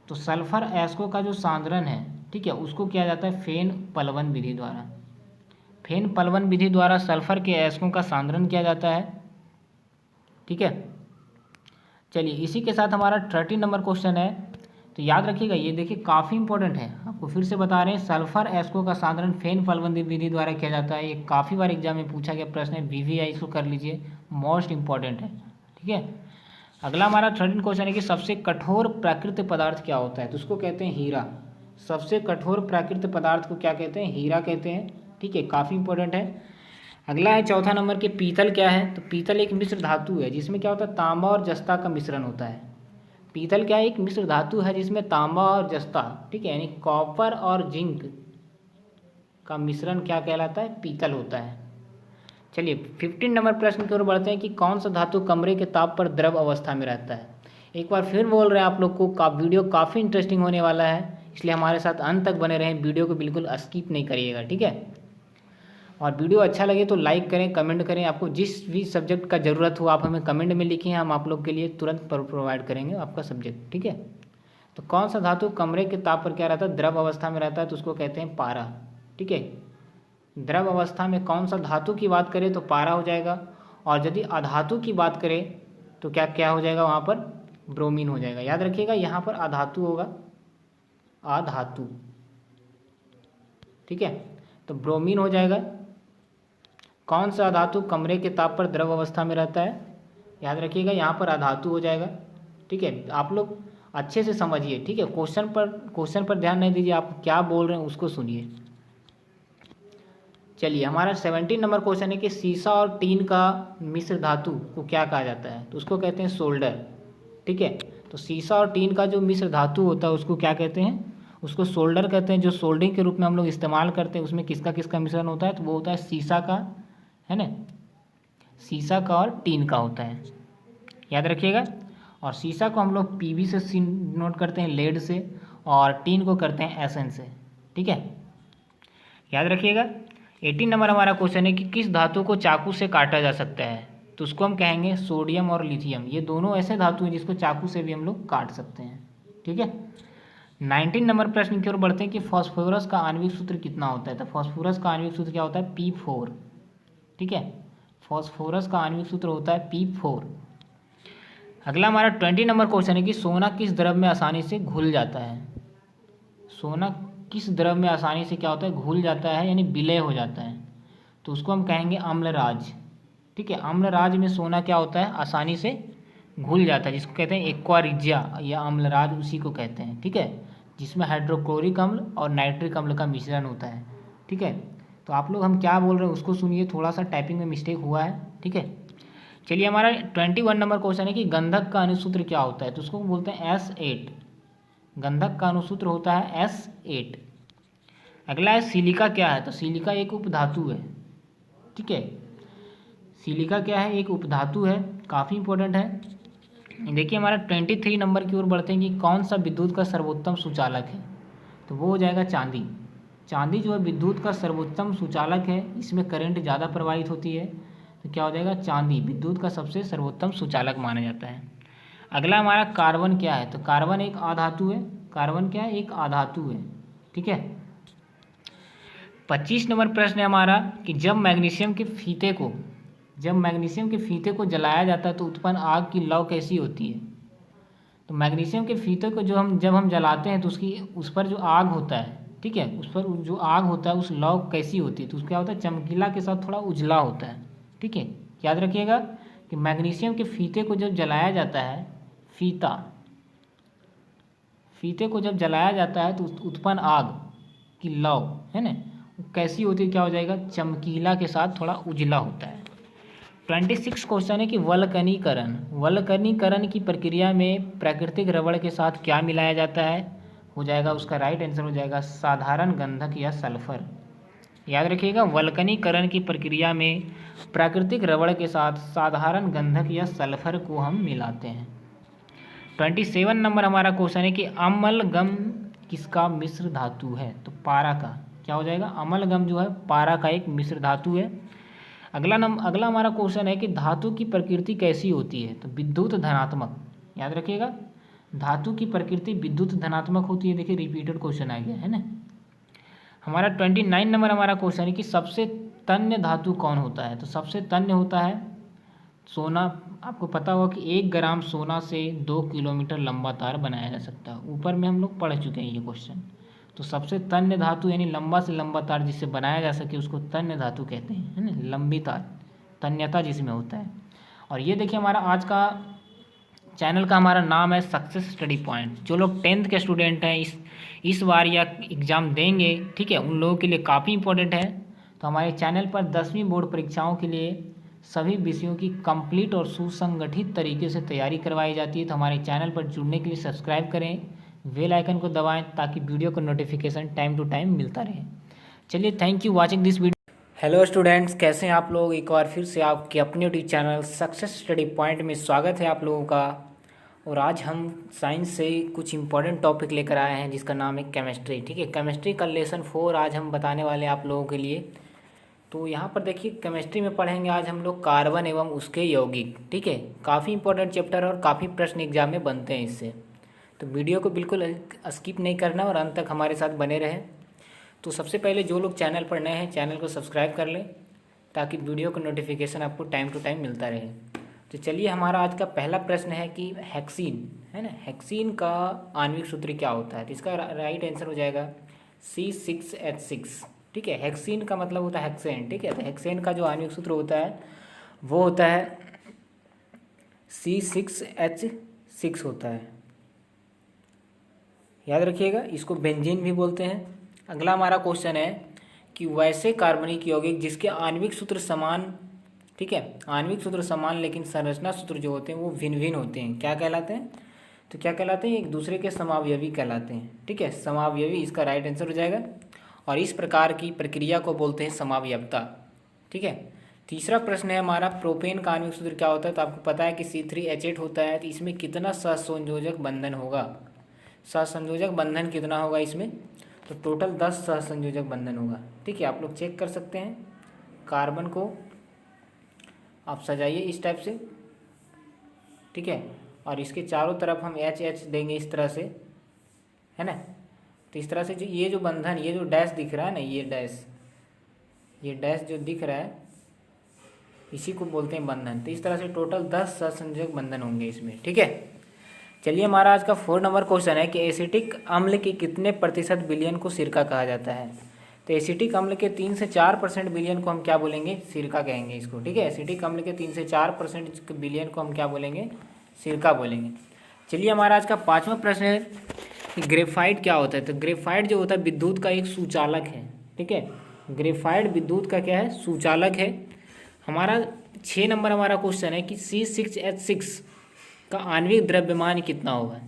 तो सल्फर अयस्कों का जो सांद्रण है, ठीक है, उसको किया जाता है फेन पलवन विधि द्वारा। फेन पलवन विधि द्वारा सल्फर के अयस्कों का सांद्रण किया जाता है। ठीक है, चलिए इसी के साथ हमारा 13 नंबर क्वेश्चन है। तो याद रखिएगा, ये देखिए काफ़ी इंपॉर्टेंट है, आपको फिर से बता रहे हैं, सल्फर अयस्कों का सांद्रण फेन पलवन विधि द्वारा किया जाता है। ये काफ़ी बार एग्जाम में पूछा गया प्रश्न है, VVI इसको कर लीजिए, मोस्ट इंपॉर्टेंट है। ठीक है, अगला हमारा 13 क्वेश्चन है कि सबसे कठोर प्राकृतिक पदार्थ क्या होता है। तो उसको कहते हैं हीरा। सबसे कठोर प्राकृतिक पदार्थ को क्या कहते हैं? हीरा कहते हैं। ठीक है, काफ़ी इंपॉर्टेंट है। अगला है 4था नंबर के पीतल क्या है। तो पीतल एक मिश्र धातु है जिसमें क्या होता है? तांबा और जस्ता का मिश्रण होता है। पीतल क्या है? एक मिश्र धातु है जिसमें तांबा और जस्ता, ठीक है, यानी कॉपर और जिंक का मिश्रण क्या कहलाता है? पीतल होता है। चलिए 15 नंबर प्रश्न की ओर बढ़ते हैं कि कौन सा धातु कमरे के ताप पर द्रव अवस्था में रहता है। एक बार फिर बोल रहे हैं आप लोग को वीडियो काफ़ी इंटरेस्टिंग होने वाला है, इसलिए हमारे साथ अंत तक बने रहें, वीडियो को बिल्कुल स्किप नहीं करिएगा, ठीक है। और वीडियो अच्छा लगे तो लाइक करें, कमेंट करें। आपको जिस भी सब्जेक्ट का ज़रूरत हो आप हमें कमेंट में लिखिए, हम आप लोग के लिए तुरंत प्रोवाइड करेंगे आपका सब्जेक्ट, ठीक है। तो कौन सा धातु कमरे के ताप पर क्या रहता है, द्रव अवस्था में रहता है, तो उसको कहते हैं पारा, ठीक है। द्रव अवस्था में कौन सा धातु की बात करें तो पारा हो जाएगा, और यदि अधातु की बात करें तो क्या क्या हो जाएगा, वहाँ पर ब्रोमीन हो जाएगा। याद रखिएगा यहाँ पर अधातु होगा, अधातु, ठीक है, तो ब्रोमीन हो जाएगा। कौन सा अधातु कमरे के ताप पर द्रव अवस्था में रहता है, याद रखिएगा यहाँ पर अधातु हो जाएगा, ठीक है। आप लोग अच्छे से समझिए, ठीक है, क्वेश्चन पर ध्यान नहीं दीजिए, आप क्या बोल रहे हैं उसको सुनिए। चलिए हमारा 17 नंबर क्वेश्चन है कि सीसा और टीन का मिश्र धातु को क्या कहा जाता है, तो उसको कहते हैं सोल्डर, ठीक है। तो सीसा और टीन का जो मिश्र धातु होता है उसको क्या कहते हैं, उसको सोल्डर कहते हैं। जो सोल्डिंग के रूप में हम लोग इस्तेमाल करते हैं उसमें किसका किसका मिश्रण होता है, तो वो होता है सीसा का, है ना, सीसा का और टीन का होता है, याद रखिएगा। और सीसा को हम लोग पीवी से नोट करते हैं, लेड से, और टीन को करते हैं एसएन से, ठीक है, याद रखिएगा। 18 नंबर हमारा क्वेश्चन है कि किस धातु को चाकू से काटा जा सकता है, तो उसको हम कहेंगे सोडियम और लिथियम। ये दोनों ऐसे धातु हैं जिसको चाकू से भी हम लोग काट सकते हैं, ठीक है। 19 नंबर प्रश्न की ओर बढ़ते हैं कि फास्फोरस का आणविक सूत्र कितना होता है, तो फास्फोरस का आणविक सूत्र क्या होता है, P4, ठीक है। फास्फोरस का आणविक सूत्र होता है P4। अगला हमारा 20 नंबर क्वेश्चन है कि सोना किस द्रव में आसानी से घुल जाता है, सोना किस द्रव में आसानी से क्या होता है, घुल जाता है, यानी विलय हो जाता है, तो उसको हम कहेंगे अम्लराज, ठीक है। अम्लराज में सोना क्या होता है, आसानी से घुल जाता है, जिसको कहते हैं एक्वा रिजिया या अम्लराज, उसी को कहते हैं, ठीक है, जिसमें हाइड्रोक्लोरिक अम्ल और नाइट्रिक अम्ल का मिश्रण होता है, ठीक है। तो आप लोग हम क्या बोल रहे हैं उसको सुनिए, थोड़ा सा टाइपिंग में मिस्टेक हुआ है, ठीक है। चलिए हमारा 21 नंबर क्वेश्चन है कि गंधक का अनुसूत्र क्या होता है, तो उसको बोलते हैं S8, गंधक का अनुसूत्र होता है S8। अगला है सिलिका क्या है, तो सिलिका एक उपधातु है, ठीक है। सिलिका क्या है, एक उपधातु है, काफ़ी इंपॉर्टेंट है। देखिए हमारा 23 नंबर की ओर बढ़ते हैं कि कौन सा विद्युत का सर्वोत्तम सुचालक है, तो वो हो जाएगा चांदी। चांदी जो है विद्युत का सर्वोत्तम सुचालक है, इसमें करंट ज़्यादा प्रवाहित होती है, तो क्या हो जाएगा, चांदी विद्युत का सबसे सर्वोत्तम सुचालक माना जाता है। अगला हमारा कार्बन क्या है, तो कार्बन एक आधातु है, कार्बन क्या है, एक आधातु है, ठीक है। 25 नंबर प्रश्न है हमारा कि जब मैग्नीशियम के फीते को जलाया जाता है तो उत्पन्न आग की लौ कैसी होती है, तो मैग्नीशियम के फीते को जब हम जलाते हैं तो उस पर जो आग होता है, ठीक है, उस पर जो आग होता है उस लौ कैसी होती है, तो क्या होता है, चमकीला के साथ थोड़ा उजला होता है, ठीक है। याद रखिएगा कि मैग्नीशियम के फीते को जब जलाया जाता है, फीते को जब जलाया जाता है तो उत्पन्न आग की लौ, है ना, कैसी होती है, क्या हो जाएगा, चमकीला के साथ थोड़ा उजला होता है। 26 क्वेश्चन है कि वल्कनीकरण की प्रक्रिया में प्राकृतिक रबड़ के साथ क्या मिलाया जाता है, हो जाएगा उसका राइट आंसर हो जाएगा साधारण गंधक या सल्फर। याद रखिएगा वल्कनीकरण की प्रक्रिया में प्राकृतिक रबड़ के साथ साधारण गंधक या सल्फर को हम मिलाते हैं। 27 नंबर हमारा क्वेश्चन है कि अम्लगम किसका मिश्र धातु है, तो पारा का, क्या हो जाएगा, अम्लगम जो है पारा का एक मिश्र धातु है। अगला हमारा क्वेश्चन है कि धातु की प्रकृति कैसी होती है, तो विद्युत धनात्मक। याद रखिएगा धातु की प्रकृति विद्युत धनात्मक होती है। देखिए रिपीटेड क्वेश्चन आ गया है ना। हमारा 29 नंबर हमारा क्वेश्चन है कि सबसे तन्य धातु कौन होता है, तो सबसे तन्य होता है सोना। आपको पता होगा कि 1 ग्राम सोना से 2 किलोमीटर लंबा तार बनाया जा सकता है, ऊपर में हम लोग पढ़ चुके हैं ये क्वेश्चन। तो सबसे तन्य धातु यानी लंबा से लंबा तार जिससे बनाया जा सके उसको तन्य धातु कहते हैं, है ना, लंबी तार, तन्यता जिसमें होता है। और ये देखिए हमारा आज का चैनल का हमारा नाम है सक्सेस स्टडी पॉइंट। जो लोग 10th के स्टूडेंट हैं इस बार या एग्ज़ाम देंगे, ठीक है, उन लोगों के लिए काफ़ी इंपॉर्टेंट है। तो हमारे चैनल पर 10वीं बोर्ड परीक्षाओं के लिए सभी विषयों की कंप्लीट और सुसंगठित तरीके से तैयारी करवाई जाती है। तो हमारे चैनल पर जुड़ने के लिए सब्सक्राइब करें, बेल आइकन को दबाएं ताकि वीडियो का नोटिफिकेशन टाइम टू टाइम मिलता रहे। चलिए thank you watching this video. Hello students, कैसे हैं आप लोग। एक बार फिर से आपके अपने YouTube channel success study point में स्वागत है आप लोगों का। और आज हम साइंस से कुछ इंपॉर्टेंट टॉपिक लेकर आए हैं जिसका नाम है केमिस्ट्री। ठीक है, केमिस्ट्री का लेसन 4 आज हम बताने वाले हैं आप लोगों के लिए। तो यहाँ पर देखिए, केमिस्ट्री में पढ़ेंगे आज हम लोग कार्बन एवं उसके यौगिक। ठीक है, काफ़ी इंपॉर्टेंट चैप्टर और काफ़ी प्रश्न एग्जाम में बनते हैं इससे। तो वीडियो को बिल्कुल स्किप नहीं करना और अंत तक हमारे साथ बने रहें। तो सबसे पहले जो लोग चैनल पर नए हैं, चैनल को सब्सक्राइब कर लें ताकि वीडियो का नोटिफिकेशन आपको टाइम टू टाइम मिलता रहे। तो चलिए, हमारा आज का पहला प्रश्न है कि हेक्सीन है ना, हेक्सीन का आणविक सूत्र क्या होता है। तो इसका राइट आंसर हो जाएगा C6H6। ठीक है, हेक्सीन का मतलब होता है हेक्सेन। ठीक है, तो हेक्सेन का जो आणविक सूत्र होता है वो होता है C6H6 होता है, याद रखिएगा। इसको बेंजीन भी बोलते हैं। अगला हमारा क्वेश्चन है कि वैसे कार्बनिक यौगिक जिसके आणविक सूत्र समान, ठीक है, आणविक सूत्र समान लेकिन संरचना सूत्र जो होते हैं वो भिन्न भिन्न होते हैं, क्या कहलाते हैं। तो क्या कहलाते हैं, एक दूसरे के समावयवी कहलाते हैं। ठीक है, समावयवी इसका राइट आंसर हो जाएगा। और इस प्रकार की प्रक्रिया को बोलते हैं समावयवता। ठीक है, तीसरा प्रश्न है हमारा, प्रोपेन का आणविक सूत्र क्या होता है। तो आपको पता है कि C3H8 होता है। तो इसमें कितना सहसंयोजक बंधन होगा, सहसंयोजक बंधन कितना होगा इसमें। तो टोटल 10 सहसंयोजक बंधन होगा। ठीक है, आप लोग चेक कर सकते हैं। कार्बन को आप सजाइए इस टाइप से, ठीक है, और इसके चारों तरफ हम H देंगे इस तरह से, है ना। तो इस तरह से जो ये जो बंधन, ये जो डैश दिख रहा है ना, ये डैश जो दिख रहा है इसी को बोलते हैं बंधन। तो इस तरह से टोटल 10 सहसंयोजक बंधन होंगे इसमें। ठीक है, चलिए, हमारा आज का 4 नंबर क्वेश्चन है कि एसिटिक अम्ल के कितने प्रतिशत विलयन को सिरका कहा जाता है। तो एसिटिक अम्ल के 3 से 4% विलयन को हम क्या बोलेंगे, सिरका कहेंगे इसको। ठीक है, एसिटिक अम्ल के 3 से 4% विलयन को हम क्या बोलेंगे, सिरका बोलेंगे। चलिए, हमारा आज का 5वां प्रश्न है कि ग्रेफाइट क्या होता है। तो ग्रेफाइट जो होता है विद्युत का एक सुचालक है। ठीक है, ग्रेफाइट विद्युत का क्या है, सुचालक है। हमारा 6 नंबर हमारा क्वेश्चन है कि C6H6 का आणविक द्रव्यमान कितना होगा।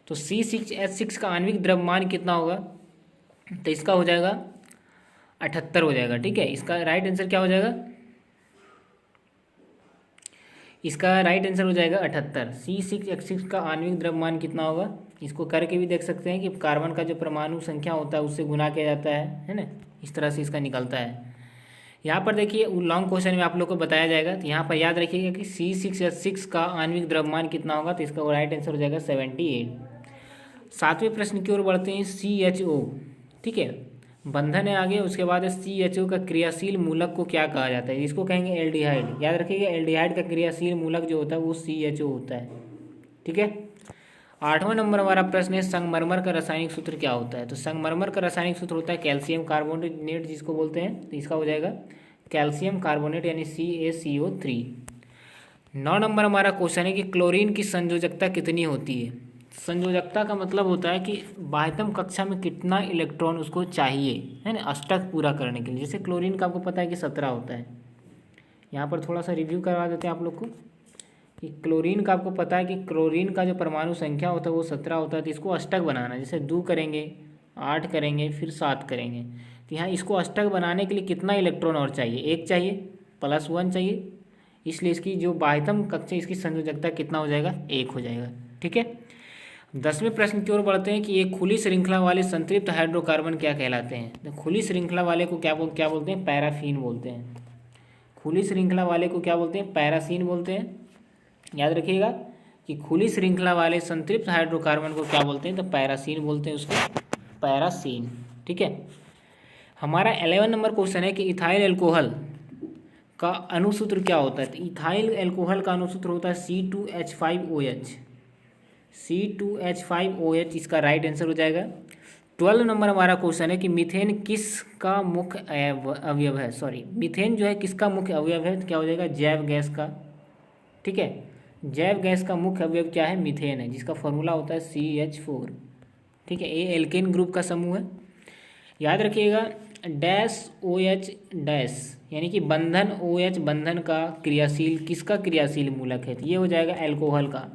तो C6H6 का आणविक द्रव्यमान कितना होगा, तो इसका हो जाएगा 78 हो जाएगा। ठीक है, इसका राइट आंसर क्या हो जाएगा, इसका राइट आंसर हो जाएगा 78। C6H6 का आणविक द्रव्यमान कितना होगा, इसको करके भी देख सकते हैं कि कार्बन का जो परमाणु संख्या होता है उससे गुना किया जाता है ना, इस तरह से इसका निकलता है। यहाँ पर देखिए, लॉन्ग क्वेश्चन में आप लोग को बताया जाएगा। तो यहाँ पर याद रखिएगा कि C6H6 का आणविक द्रव्यमान कितना होगा। तो इसका राइट आंसर हो जाएगा 78। 7वें प्रश्न की ओर बढ़ते हैं, CHO। ठीक है, बंधन है आगे, उसके बाद CHO का क्रियाशील मूलक को क्या कहा जाता है, इसको कहेंगे एल्डिहाइड। याद रखिएगा, एल्डिहाइड का क्रियाशील मूलक जो होता है वो CHO होता है। ठीक है, 8वां नंबर हमारा प्रश्न है, संगमरमर का रासायनिक सूत्र क्या होता है। तो संगमरमर का रासायनिक सूत्र होता है कैल्शियम कार्बोनेट, जिसको बोलते हैं। तो इसका हो जाएगा कैल्शियम कार्बोनेट यानी CaCO3। 9 नंबर हमारा क्वेश्चन है कि क्लोरीन की संयोजकता कितनी होती है। संयोजकता का मतलब होता है कि बाह्यतम कक्षा में कितना इलेक्ट्रॉन उसको चाहिए, है ना, अष्टक पूरा करने के लिए। जैसे क्लोरीन का आपको पता है कि 17 होता है। यहाँ पर थोड़ा सा रिव्यू करवा देते हैं आप लोग को कि क्लोरीन का आपको पता है कि क्लोरीन का जो परमाणु संख्या होता है वो 17 होता है। तो इसको अष्टक बनाना, जैसे 2 करेंगे, 8 करेंगे, फिर 7 करेंगे। तो यहाँ इसको अष्टक बनाने के लिए कितना इलेक्ट्रॉन और चाहिए, 1 चाहिए, +1 चाहिए। इसलिए इसकी जो बाह्यतम कक्षा, इसकी संयोजकता कितना हो जाएगा, 1 हो जाएगा। ठीक है, 10वें प्रश्न की ओर बढ़ते हैं कि एक खुली श्रृंखला वाले संतृप्त हाइड्रोकार्बन क्या कहलाते हैं। तो खुली श्रृंखला वाले को क्या बोलते हैं, पैराफीन बोलते हैं। खुली श्रृंखला वाले को क्या बोलते हैं, पैराफीन बोलते हैं। याद रखिएगा कि खुली श्रृंखला वाले संतृप्त हाइड्रोकार्बन को क्या बोलते हैं, तो पैरासीन बोलते हैं उसको, पैरासीन। ठीक है, हमारा 11 नंबर क्वेश्चन है कि इथाइल एल्कोहल का अणुसूत्र क्या होता है। तो इथाइल एल्कोहल का अणुसूत्र होता है C2H5OH। C2H5OH इसका राइट आंसर हो जाएगा। 12 नंबर हमारा क्वेश्चन है कि मीथेन किसका मुख्य अवयव है। मीथेन जो है किसका मुख्य अवयव है, तो क्या हो जाएगा, जैव गैस का। ठीक है, जैव गैस का मुख्य अवयव क्या है, मीथेन है, जिसका फॉर्मूला होता है CH4। ठीक है, ये एल्केन ग्रुप का समूह है। याद रखिएगा, -OH यानी कि बंधन OH बंधन का क्रियाशील, किसका क्रियाशील मूलक है, तो ये हो जाएगा एल्कोहल का।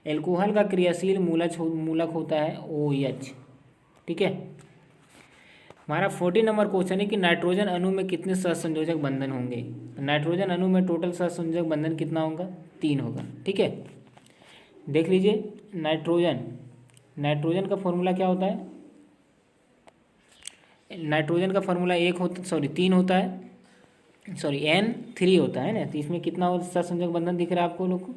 एल्कोहल का क्रियाशील मूलक होता है OH। ठीक है, हमारा 14 नंबर क्वेश्चन है कि नाइट्रोजन अणु में कितने सहसंयोजक बंधन होंगे। तो नाइट्रोजन अणु में टोटल सहसंयोजक बंधन कितना होगा, 3 होगा। ठीक है, देख लीजिए नाइट्रोजन का फॉर्मूला क्या होता है। नाइट्रोजन का फॉर्मूला 3 होता है, N3 होता है ना। तो इसमें कितना सहसंयोजक बंधन दिख रहा है आपको लोग को,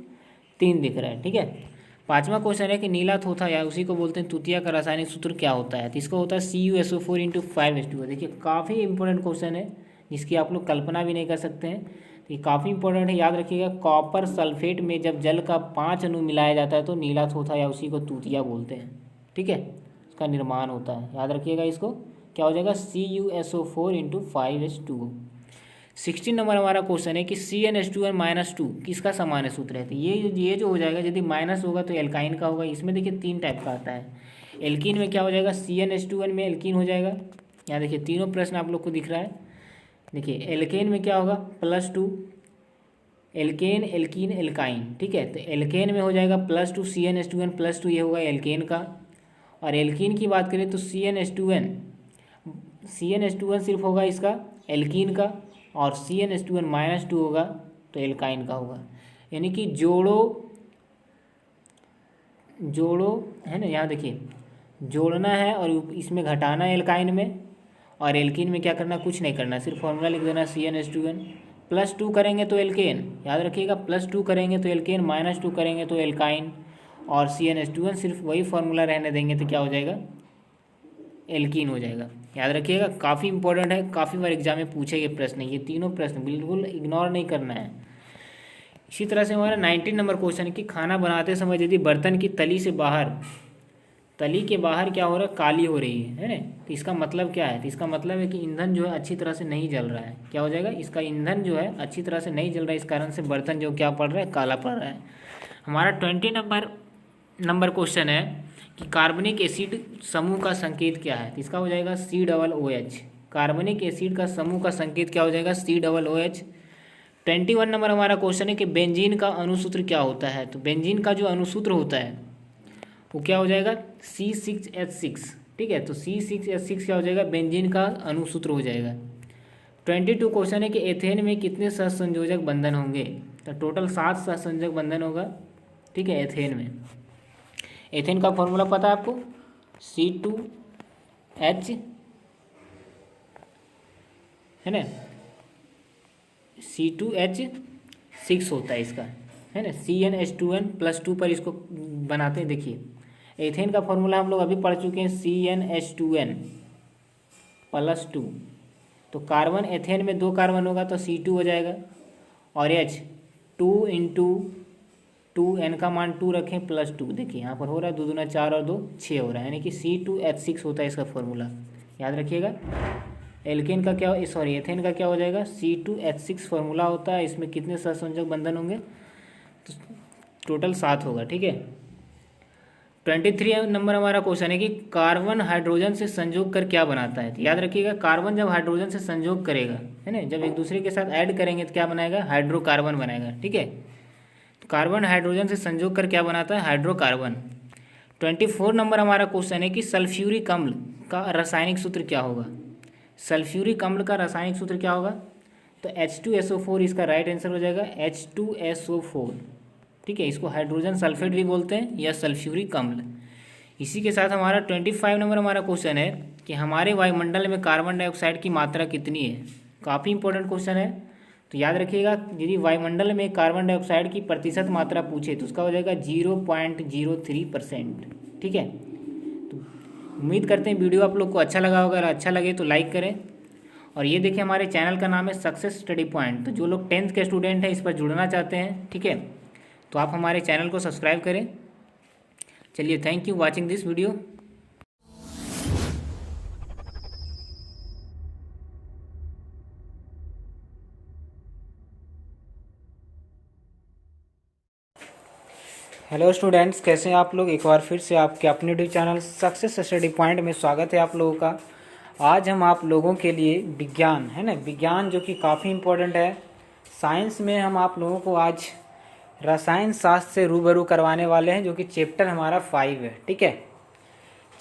3 दिख रहा है। ठीक है, 5वां क्वेश्चन है कि नीला थोथा या उसी को बोलते हैं तूतिया का रासायनिक सूत्र क्या होता है। तो इसका होता है CuSO4 × 5H2O। देखिए काफ़ी इंपॉर्टेंट क्वेश्चन है जिसकी आप लोग कल्पना भी नहीं कर सकते हैं। तो ये काफ़ी इंपॉर्टेंट है, याद रखिएगा। कॉपर सल्फेट में जब जल का 5 अणु मिलाया जाता है तो नीला थोथा या उसी को तूतिया बोलते हैं। ठीक है, उसका निर्माण होता है, याद रखिएगा। इसको क्या हो जाएगा, CuSO4 × 5H2O। 16 नंबर हमारा क्वेश्चन है कि CnH2n-2 किसका सामान्य सूत्र है। तो ये जो हो जाएगा, यदि माइनस होगा तो एल्काइन का होगा। इसमें देखिए 3 टाइप का आता है। एल्कीन में क्या हो जाएगा, CnH2n में एल्कीन हो जाएगा। यहाँ देखिए तीनों प्रश्न आप लोग को दिख रहा है। देखिए एल्केन में क्या होगा, +2, एल्केन एल्कीन एल्काइन। ठीक है, तो एल्केन में हो जाएगा +2 CnH2n+2, ये होगा एल्केन का। और एल्कीन की बात करें तो CnH2n सिर्फ होगा इसका एल्कीन का, और CnH2n-2 होगा तो एल्काइन का होगा। यानी कि जोड़ो है ना, यहाँ देखिए जोड़ना है और इसमें घटाना है एल्काइन में, और एल्कीन में क्या करना, कुछ नहीं करना, सिर्फ फॉर्मूला लिख देना CnH2n। +2 करेंगे तो एल्केन, याद रखिएगा, +2 करेंगे तो एल्केन, -2 करेंगे तो एल्काइन, और CnH2n सिर्फ वही फॉर्मूला रहने देंगे तो क्या हो जाएगा, एल्कीन हो जाएगा। याद रखिएगा, काफ़ी इंपॉर्टेंट है, काफ़ी बार एग्जाम में पूछे गए प्रश्न, ये तीनों प्रश्न बिल्कुल इग्नोर नहीं करना है। इसी तरह से हमारा 19 नंबर क्वेश्चन है कि खाना बनाते समय यदि बर्तन की तली के बाहर क्या हो रहा है, काली हो रही है ना, तो इसका मतलब क्या है। तो इसका मतलब है कि ईंधन जो है अच्छी तरह से नहीं जल रहा है। क्या हो जाएगा, इसका ईंधन जो है अच्छी तरह से नहीं जल रहा है, इस कारण से बर्तन जो क्या पड़ रहा है, काला पड़ रहा है। हमारा 20 नंबर क्वेश्चन है कि कार्बनिक एसिड समूह का संकेत क्या है। तो इसका हो जाएगा COOH। कार्बनिक एसिड का समूह का संकेत क्या हो जाएगा, COOH। 21 नंबर हमारा क्वेश्चन है कि बेंजीन का अणुसूत्र क्या होता है। तो बेंजीन का जो अणुसूत्र होता है वो क्या हो जाएगा, C6H6। ठीक है, तो C6H6 क्या हो जाएगा, बेंजीन का अणुसूत्र हो जाएगा। 22 क्वेश्चन है कि एथेन में कितने सहसंयोजक बंधन होंगे। तो टोटल 7 सहसंयोजक बंधन होगा। ठीक है, एथेन में, एथेन का फॉर्मूला पता है आपको, C2H है ना, C2H6 होता है इसका, है ना। CnH2n+2 पर इसको बनाते हैं। देखिए एथेन का फॉर्मूला हम लोग अभी पढ़ चुके हैं, CnH2n+2। तो कार्बन एथेन में 2 कार्बन होगा तो C2 हो जाएगा, और H 2 × 2, n का मान 2 रखें +2। देखिए यहाँ पर हो रहा है 2 दूना 4 और 2 6 हो रहा है, यानी कि C2H6 होता है इसका फॉर्मूला, याद रखिएगा। एल्केन का क्या, सॉरी एथेन का क्या हो जाएगा, C2H6 फॉर्मूला होता है। इसमें कितने सहसंयोजक बंधन होंगे, तो टोटल 7 होगा। ठीक है, 23 नंबर हमारा क्वेश्चन है कि कार्बन हाइड्रोजन से संयोग कर क्या बनाता है। तो याद रखिएगा, कार्बन जब हाइड्रोजन से संयोग करेगा, है ना, जब एक दूसरे के साथ ऐड करेंगे तो क्या बनाएगा, हाइड्रोकार्बन बनाएगा। ठीक है, तो कार्बन हाइड्रोजन से संयोग कर क्या बनाता है, हाइड्रोकार्बन। 24 नंबर हमारा क्वेश्चन है कि सल्फ्यूरिक अम्ल का रासायनिक सूत्र क्या होगा। सल्फ्यूरिक अम्ल का रासायनिक सूत्र क्या होगा, तो H2SO4 इसका राइट आंसर हो जाएगा, H2SO4। ठीक है, इसको हाइड्रोजन सल्फेट भी बोलते हैं या सल्फ्यूरिक अम्ल। इसी के साथ हमारा 25 नंबर हमारा क्वेश्चन है कि हमारे वायुमंडल में कार्बन डाइऑक्साइड की मात्रा कितनी है। काफ़ी इंपॉर्टेंट क्वेश्चन है, तो याद रखिएगा, यदि वायुमंडल में कार्बन डाइऑक्साइड की प्रतिशत मात्रा पूछे तो उसका हो जाएगा 0.03%। ठीक है, तो उम्मीद करते हैं वीडियो आप लोग को अच्छा लगा होगा। अगर अच्छा लगे तो लाइक करें, और ये देखिए हमारे चैनल का नाम है सक्सेस स्टडी पॉइंट। तो जो लोग 10th के स्टूडेंट हैं, इस पर जुड़ना चाहते हैं, ठीक है, तो आप हमारे चैनल को सब्सक्राइब करें। चलिए, thank you watching this video. Hello students, कैसे हैं आप लोग। एक बार फिर से आपके अपने YouTube channel success study point में स्वागत है आप लोगों का। आज हम आप लोगों के लिए विज्ञान, है ना, विज्ञान जो कि काफ़ी इम्पोर्टेंट है। साइंस में हम आप लोगों को आज रसायन शास्त्र से रूबरू करवाने वाले हैं, जो कि चैप्टर हमारा 5 है। ठीक है,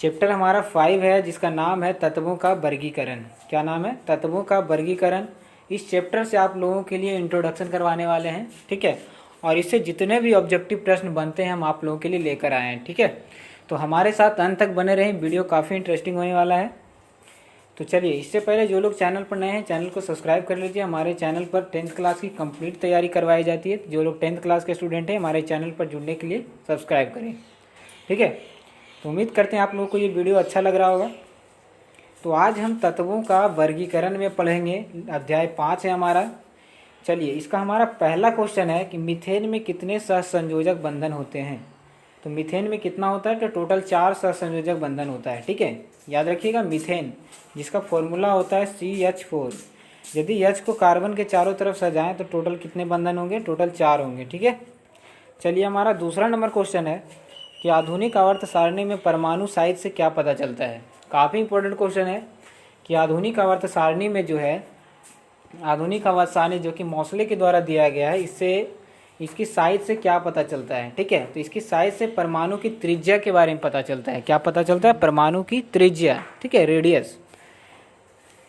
चैप्टर हमारा 5 है जिसका नाम है तत्वों का वर्गीकरण। क्या नाम है? तत्वों का वर्गीकरण। इस चैप्टर से आप लोगों के लिए इंट्रोडक्शन करवाने वाले हैं, ठीक है। और इससे जितने भी ऑब्जेक्टिव प्रश्न बनते हैं हम आप लोगों के लिए लेकर आए हैं, ठीक है। तो हमारे साथ अंत तक बने रहें, वीडियो काफ़ी इंटरेस्टिंग होने वाला है। तो चलिए, इससे पहले जो लोग चैनल पर नए हैं चैनल को सब्सक्राइब कर लीजिए। हमारे चैनल पर 10th क्लास की कंप्लीट तैयारी करवाई जाती है। जो लोग 10th क्लास के स्टूडेंट हैं हमारे चैनल पर जुड़ने के लिए सब्सक्राइब करें, ठीक है। तो उम्मीद करते हैं आप लोगों को ये वीडियो अच्छा लग रहा होगा। तो आज हम तत्वों का वर्गीकरण में पढ़ेंगे। अध्याय 5 है हमारा। चलिए, इसका हमारा पहला क्वेश्चन है कि मीथेन में कितने सहसंयोजक बंधन होते हैं। तो मीथेन में कितना होता है? तो टोटल 4 सहसंयोजक बंधन होता है, ठीक है। याद रखिएगा, मीथेन जिसका फॉर्मूला होता है CH4। यदि H को कार्बन के चारों तरफ सजाएं तो टोटल कितने बंधन होंगे? टोटल 4 होंगे, ठीक है। चलिए, हमारा दूसरा नंबर क्वेश्चन है कि आधुनिक आवर्त सारणी में परमाणु साइज से क्या पता चलता है। काफ़ी इंपॉर्टेंट क्वेश्चन है कि आधुनिक आवर्त सारणी में जो है, आधुनिक आवर्त सारणी जो कि मोसले के द्वारा दिया गया है, इससे इसकी साइज से क्या पता चलता है, ठीक है। तो इसकी साइज से परमाणु की त्रिज्या के बारे में पता चलता है। क्या पता चलता है? परमाणु की त्रिज्या, ठीक है, रेडियस।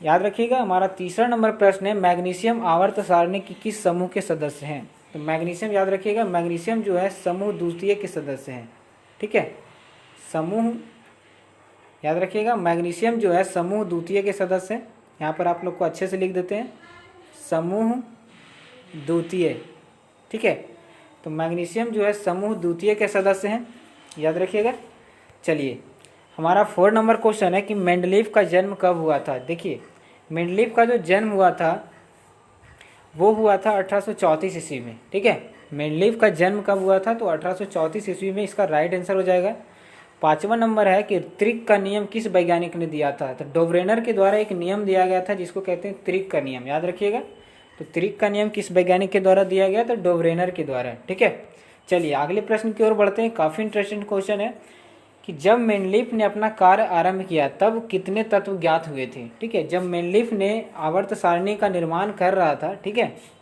याद रखिएगा, हमारा तीसरा नंबर प्रश्न है मैग्नीशियम आवर्त सारणी की किस समूह के सदस्य हैं। तो मैग्नीशियम, याद रखिएगा, मैग्नीशियम जो है समूह द्वितीय के सदस्य हैं, ठीक है। समूह, याद रखिएगा, मैग्नीशियम जो है समूह द्वितीय के सदस्य हैं। यहाँ पर आप लोग को अच्छे से लिख देते हैं, समूह द्वितीय, ठीक है। तो मैग्नीशियम जो है समूह द्वितीय के सदस्य हैं, याद रखिएगा। चलिए, हमारा 4 नंबर क्वेश्चन है कि मेंडलीफ का जन्म कब हुआ था। देखिए, मेंडलीफ का जो जन्म हुआ था वो हुआ था 1834 ईस्वी में, ठीक है। मेंडलीफ का जन्म कब हुआ था? तो 1834 ईस्वी में। इसका राइट आंसर हो जाएगा। 5वां नंबर है कि त्रिक का नियम किस वैज्ञानिक ने दिया था। तो डोब्रेनर के द्वारा एक नियम दिया गया था जिसको कहते हैं त्रिक का नियम, याद रखिएगा। तो त्रिक का नियम किस वैज्ञानिक के द्वारा दिया गया? तो डोब्रेनर के द्वारा, ठीक है। चलिए, अगले प्रश्न की ओर बढ़ते हैं। काफ़ी इंटरेस्टिंग क्वेश्चन है कि जब मेंडलीफ ने अपना कार्य आरंभ किया तब कितने तत्व ज्ञात हुए थे, ठीक है। जब मेंडलीफ ने आवर्त सारणी का निर्माण कर रहा था, ठीक है,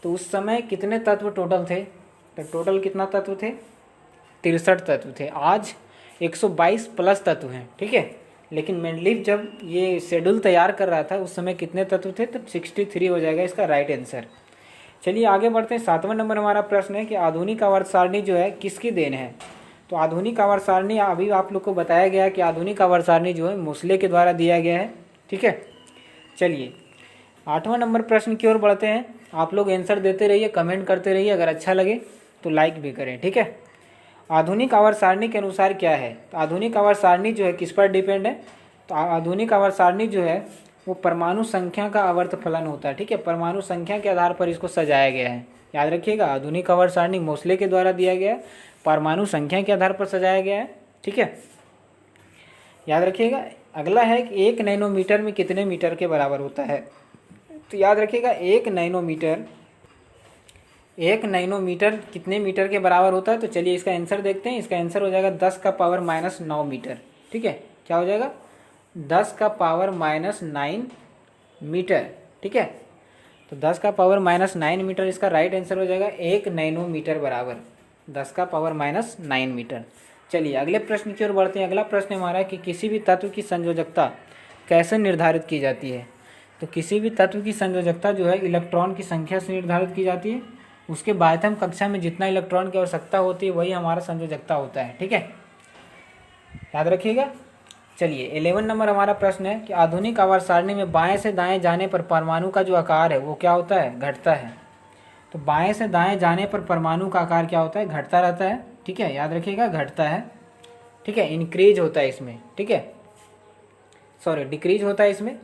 तो उस समय कितने तत्व टोटल थे? तो टोटल कितना तत्व थे? 63 तत्व थे। आज 122 प्लस तत्व हैं, ठीक है। लेकिन मेंडलीफ जब ये शेड्यूल तैयार कर रहा था उस समय कितने तत्व थे? तो 63 हो जाएगा इसका राइट आंसर। चलिए, आगे बढ़ते हैं। 7वां नंबर हमारा प्रश्न है कि आधुनिक आवर्त सारणी जो है किसकी देन है। तो आधुनिक आवर्त सारणी, अभी आप लोग को बताया गया कि आधुनिक आवर्त सारणी जो है मोसले के द्वारा दिया गया है, ठीक है। चलिए, 8वां नंबर प्रश्न की ओर बढ़ते हैं। आप लोग आंसर देते रहिए, कमेंट करते रहिए, अगर अच्छा लगे तो लाइक भी करें, ठीक है। आधुनिक आवर्त सारणी के अनुसार क्या है? तो आधुनिक आवर्त सारणी जो है किस पर डिपेंड है? तो आधुनिक आवर्त सारणी जो है वो परमाणु संख्या का आवर्त फलन होता है, ठीक है। परमाणु संख्या के आधार पर इसको सजाया गया है। याद रखिएगा, आधुनिक आवर्त सारणी मोसले के द्वारा दिया गया है, परमाणु संख्या के आधार पर सजाया गया है, ठीक है। याद रखिएगा। अगला है कि 1 नैनोमीटर में कितने मीटर के बराबर होता है। तो याद रखिएगा, 1 नैनोमीटर कितने मीटर के बराबर होता है। तो चलिए इसका आंसर देखते हैं। इसका आंसर हो जाएगा 10 का पावर -9 मीटर, ठीक है। क्या हो जाएगा? 10 का पावर -9 मीटर, ठीक है। तो 10 का पावर -9 मीटर इसका राइट आंसर हो जाएगा। 1 नैनोमीटर बराबर 10 का पावर -9 मीटर। चलिए, अगले प्रश्न की ओर बढ़ते हैं। अगला प्रश्न हमारा है कि किसी भी तत्व की संयोजकता कैसे निर्धारित की जाती है। तो किसी भी तत्व की संयोजकता जो है इलेक्ट्रॉन की संख्या से निर्धारित की जाती है। उसके बाध्यम कक्षा में जितना इलेक्ट्रॉन की आवश्यकता होती है वही हमारा संयोजकता होता है, ठीक है। याद रखिएगा। चलिए, 11 नंबर हमारा प्रश्न है कि आधुनिक आवर्त सारणी में बाएं से दाएं जाने पर परमाणु का जो आकार है वो क्या होता है? घटता है। तो बाएं से दाएं जाने पर परमाणु का आकार क्या होता है? घटता रहता है, ठीक है। याद रखिएगा, घटता है, ठीक है। इंक्रीज होता है इसमें, ठीक है, सॉरी डिक्रीज होता है इसमें।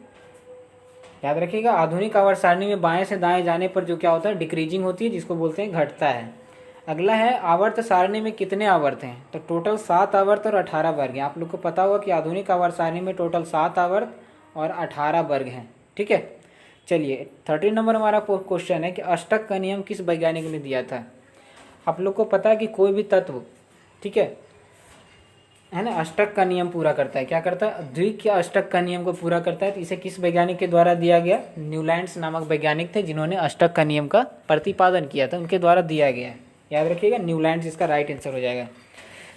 याद रखिएगा, आधुनिक आवर्त सारणी में बाएं से दाएं जाने पर जो क्या होता है? डिक्रीजिंग होती है, जिसको बोलते हैं घटता है। अगला है आवर्त सारणी में कितने आवर्त हैं। तो टोटल 7 आवर्त और 18 वर्ग हैं। आप लोग को पता होगा कि आधुनिक आवर्त सारणी में टोटल 7 आवर्त और 18 वर्ग हैं, ठीक है। चलिए, 13 नंबर हमारा क्वेश्चन है कि अष्टक का नियम किस वैज्ञानिक ने दिया था। आप लोग को पता है कि कोई भी तत्व, ठीक है ना, अष्टक का नियम पूरा करता है। क्या करता है? द्विक या अष्टक का नियम को पूरा करता है। तो इसे किस वैज्ञानिक के द्वारा दिया गया? न्यूलैंड्स नामक वैज्ञानिक थे जिन्होंने अष्टक का नियम का प्रतिपादन किया था, उनके द्वारा दिया गया है। याद रखिएगा, न्यूलैंड्स इसका राइट आंसर हो जाएगा।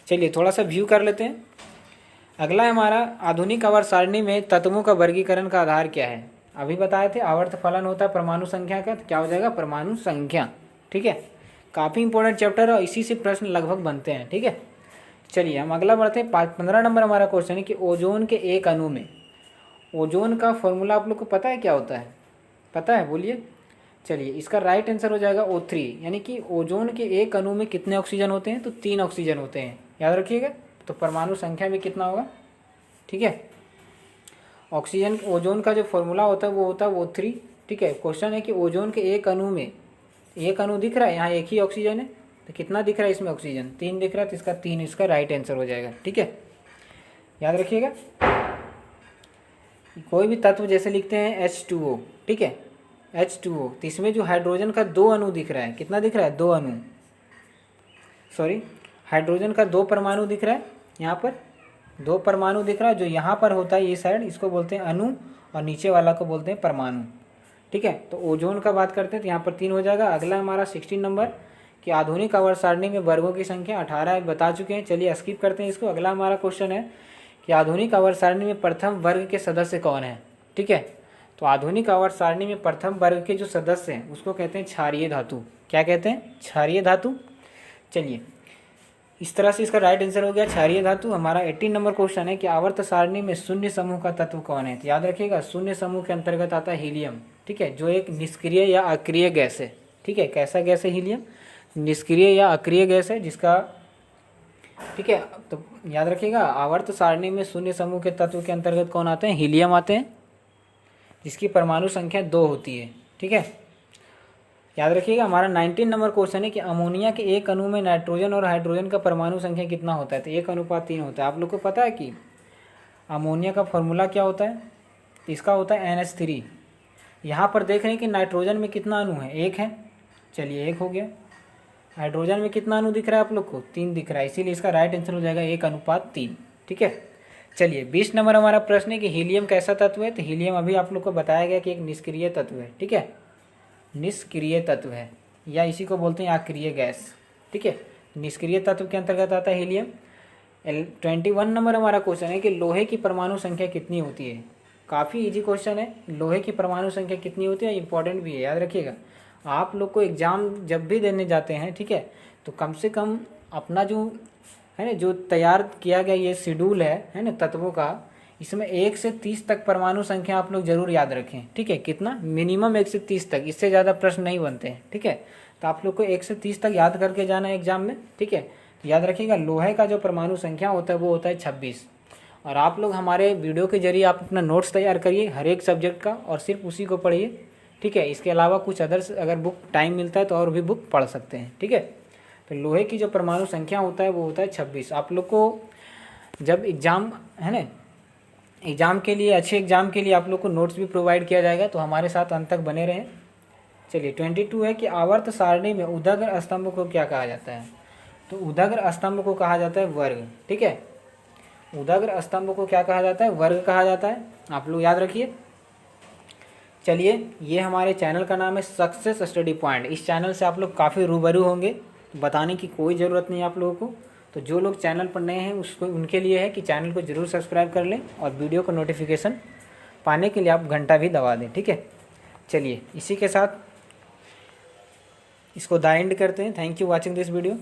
चलिए, थोड़ा सा व्यू कर लेते हैं। अगला है हमारा आधुनिक आवर्त सारणी में तत्वों का वर्गीकरण का आधार क्या है। अभी बताए थे आवर्त फलन होता है परमाणु संख्या का, तो क्या हो जाएगा परमाणु संख्या। ठीक है, काफ़ी इंपॉर्टेंट चैप्टर है और इसी से प्रश्न लगभग बनते हैं। ठीक है, चलिए हम अगला बढ़ते हैं। 15 नंबर हमारा क्वेश्चन है कि ओजोन के एक अणु में, ओजोन का फॉर्मूला आप लोग को पता है क्या होता है, पता है बोलिए। चलिए इसका राइट आंसर हो जाएगा O3, यानी कि ओजोन के एक अणु में कितने ऑक्सीजन होते हैं, तो 3 ऑक्सीजन होते हैं, याद रखिएगा। तो परमाणु संख्या भी कितना होगा, ठीक है। ऑक्सीजन ओजोन का जो फॉर्मूला होता है वो होता है O3। ठीक है, क्वेश्चन है कि ओजोन के एक अणु में, एक अणु दिख रहा है, यहाँ एक ही ऑक्सीजन है, तो कितना दिख रहा है इसमें ऑक्सीजन, 3 दिख रहा है, तो इसका 3 इसका राइट आंसर हो जाएगा। ठीक है, याद रखिएगा। कोई भी तत्व जैसे लिखते हैं H2O, ठीक है, H2O, तो इसमें जो हाइड्रोजन का 2 अणु दिख रहा है, कितना दिख रहा है, 2 अणु, सॉरी हाइड्रोजन का 2 परमाणु दिख रहा है, यहाँ पर 2 परमाणु दिख रहा है। जो यहाँ पर होता है ये साइड, इसको बोलते हैं अणु, और नीचे वाला को बोलते हैं परमाणु। ठीक है, तो ओजोन का बात करते हैं तो यहाँ पर 3 हो जाएगा। अगला हमारा 16 नंबर कि आधुनिक आवर्त सारणी में वर्गों की संख्या 18 बता चुके हैं। चलिए स्किप करते हैं इसको। अगला हमारा क्वेश्चन है कि आधुनिक आवर्त सारणी में प्रथम वर्ग के सदस्य कौन है। ठीक है, तो आधुनिक आवर्त सारणी में प्रथम वर्ग के जो सदस्य हैं उसको कहते हैं क्षारीय धातु। क्या कहते हैं, क्षारीय धातु। चलिए इस तरह से इसका राइट आंसर हो गया क्षारीय धातु। हमारा 18 नंबर क्वेश्चन है कि आवर्त सारणी में शून्य समूह का तत्व कौन है। तो याद रखिएगा शून्य समूह के अंतर्गत आता है हीलियम। ठीक है, जो एक निष्क्रिय या अक्रिय गैस है। ठीक है, कैसा गैस है हीलियम, निष्क्रिय या अक्रिय गैस है जिसका, ठीक है, तो याद रखिएगा आवर्त सारणी में शून्य समूह के तत्व के अंतर्गत कौन आते हैं, हीलियम आते हैं, जिसकी परमाणु संख्या 2 होती है। ठीक है, याद रखिएगा। हमारा 19 नंबर क्वेश्चन है कि अमोनिया के एक अणु में नाइट्रोजन और हाइड्रोजन का परमाणु संख्या कितना होता है। तो 1:3 होता है। आप लोग को पता है कि अमोनिया का फॉर्मूला क्या होता है, इसका होता है NH3। यहाँ पर देख रहे हैं कि नाइट्रोजन में कितना अणु है, 1 है, चलिए 1 हो गया। हाइड्रोजन में कितना अणु दिख रहा है आप लोग को, 3 दिख रहा है, इसीलिए इसका राइट आंसर हो जाएगा 1:3। ठीक है, चलिए 20 नंबर हमारा प्रश्न है कि हीलियम कैसा तत्व है। तो हीलियम अभी आप लोग को बताया गया कि एक निष्क्रिय तत्व है। ठीक है, निष्क्रिय तत्व है, या इसी को बोलते हैं अक्रिय गैस। ठीक है, निष्क्रिय तत्व के अंतर्गत आता है हीलियम। 21 नंबर हमारा क्वेश्चन है कि लोहे की परमाणु संख्या कितनी होती है। काफ़ी इजी क्वेश्चन है, लोहे की परमाणु संख्या कितनी होती है, इंपॉर्टेंट भी है, याद रखिएगा। आप लोग को एग्जाम जब भी देने जाते हैं, ठीक है, तो कम से कम अपना जो है ना, जो तैयार किया गया ये शेड्यूल है ना तत्वों का, इसमें 1 से 30 तक परमाणु संख्या आप लोग जरूर याद रखें। ठीक है, कितना, मिनिमम 1 से 30 तक, इससे ज़्यादा प्रश्न नहीं बनते हैं। ठीक है, तो आप लोग को 1 से 30 तक याद करके जाना है एग्जाम में। ठीक है, तो याद रखिएगा लोहे का जो परमाणु संख्या होता है वो होता है 26। और आप लोग हमारे वीडियो के जरिए आप अपना नोट्स तैयार करिए हर एक सब्जेक्ट का, और सिर्फ उसी को पढ़िए। ठीक है, इसके अलावा कुछ अदर्स अगर बुक टाइम मिलता है तो और भी बुक पढ़ सकते हैं। ठीक है, तो लोहे की जो परमाणु संख्या होता है वो होता है 26। आप लोग को जब एग्ज़ाम है ना, एग्ज़ाम के लिए, अच्छे एग्ज़ाम के लिए आप लोग को नोट्स भी प्रोवाइड किया जाएगा, तो हमारे साथ अंत तक बने रहें। चलिए 22 है कि आवर्त सारणी में उदग्र स्तंभ को क्या कहा जाता है। तो उदग्र स्तंभ को कहा जाता है वर्ग। ठीक है, उदग्र स्तंभ को क्या कहा जाता है, वर्ग कहा जाता है, आप लोग याद रखिए। चलिए ये हमारे चैनल का नाम है सक्सेस स्टडी पॉइंट। इस चैनल से आप लोग काफ़ी रूबरू होंगे, बताने की कोई ज़रूरत नहीं है आप लोगों को। तो जो लोग चैनल पर नए हैं उसको, उनके लिए है कि चैनल को ज़रूर सब्सक्राइब कर लें, और वीडियो को नोटिफिकेशन पाने के लिए आप घंटा भी दबा दें। ठीक है, चलिए इसी के साथ इसको द एंड करते हैं। Thank you watching this video.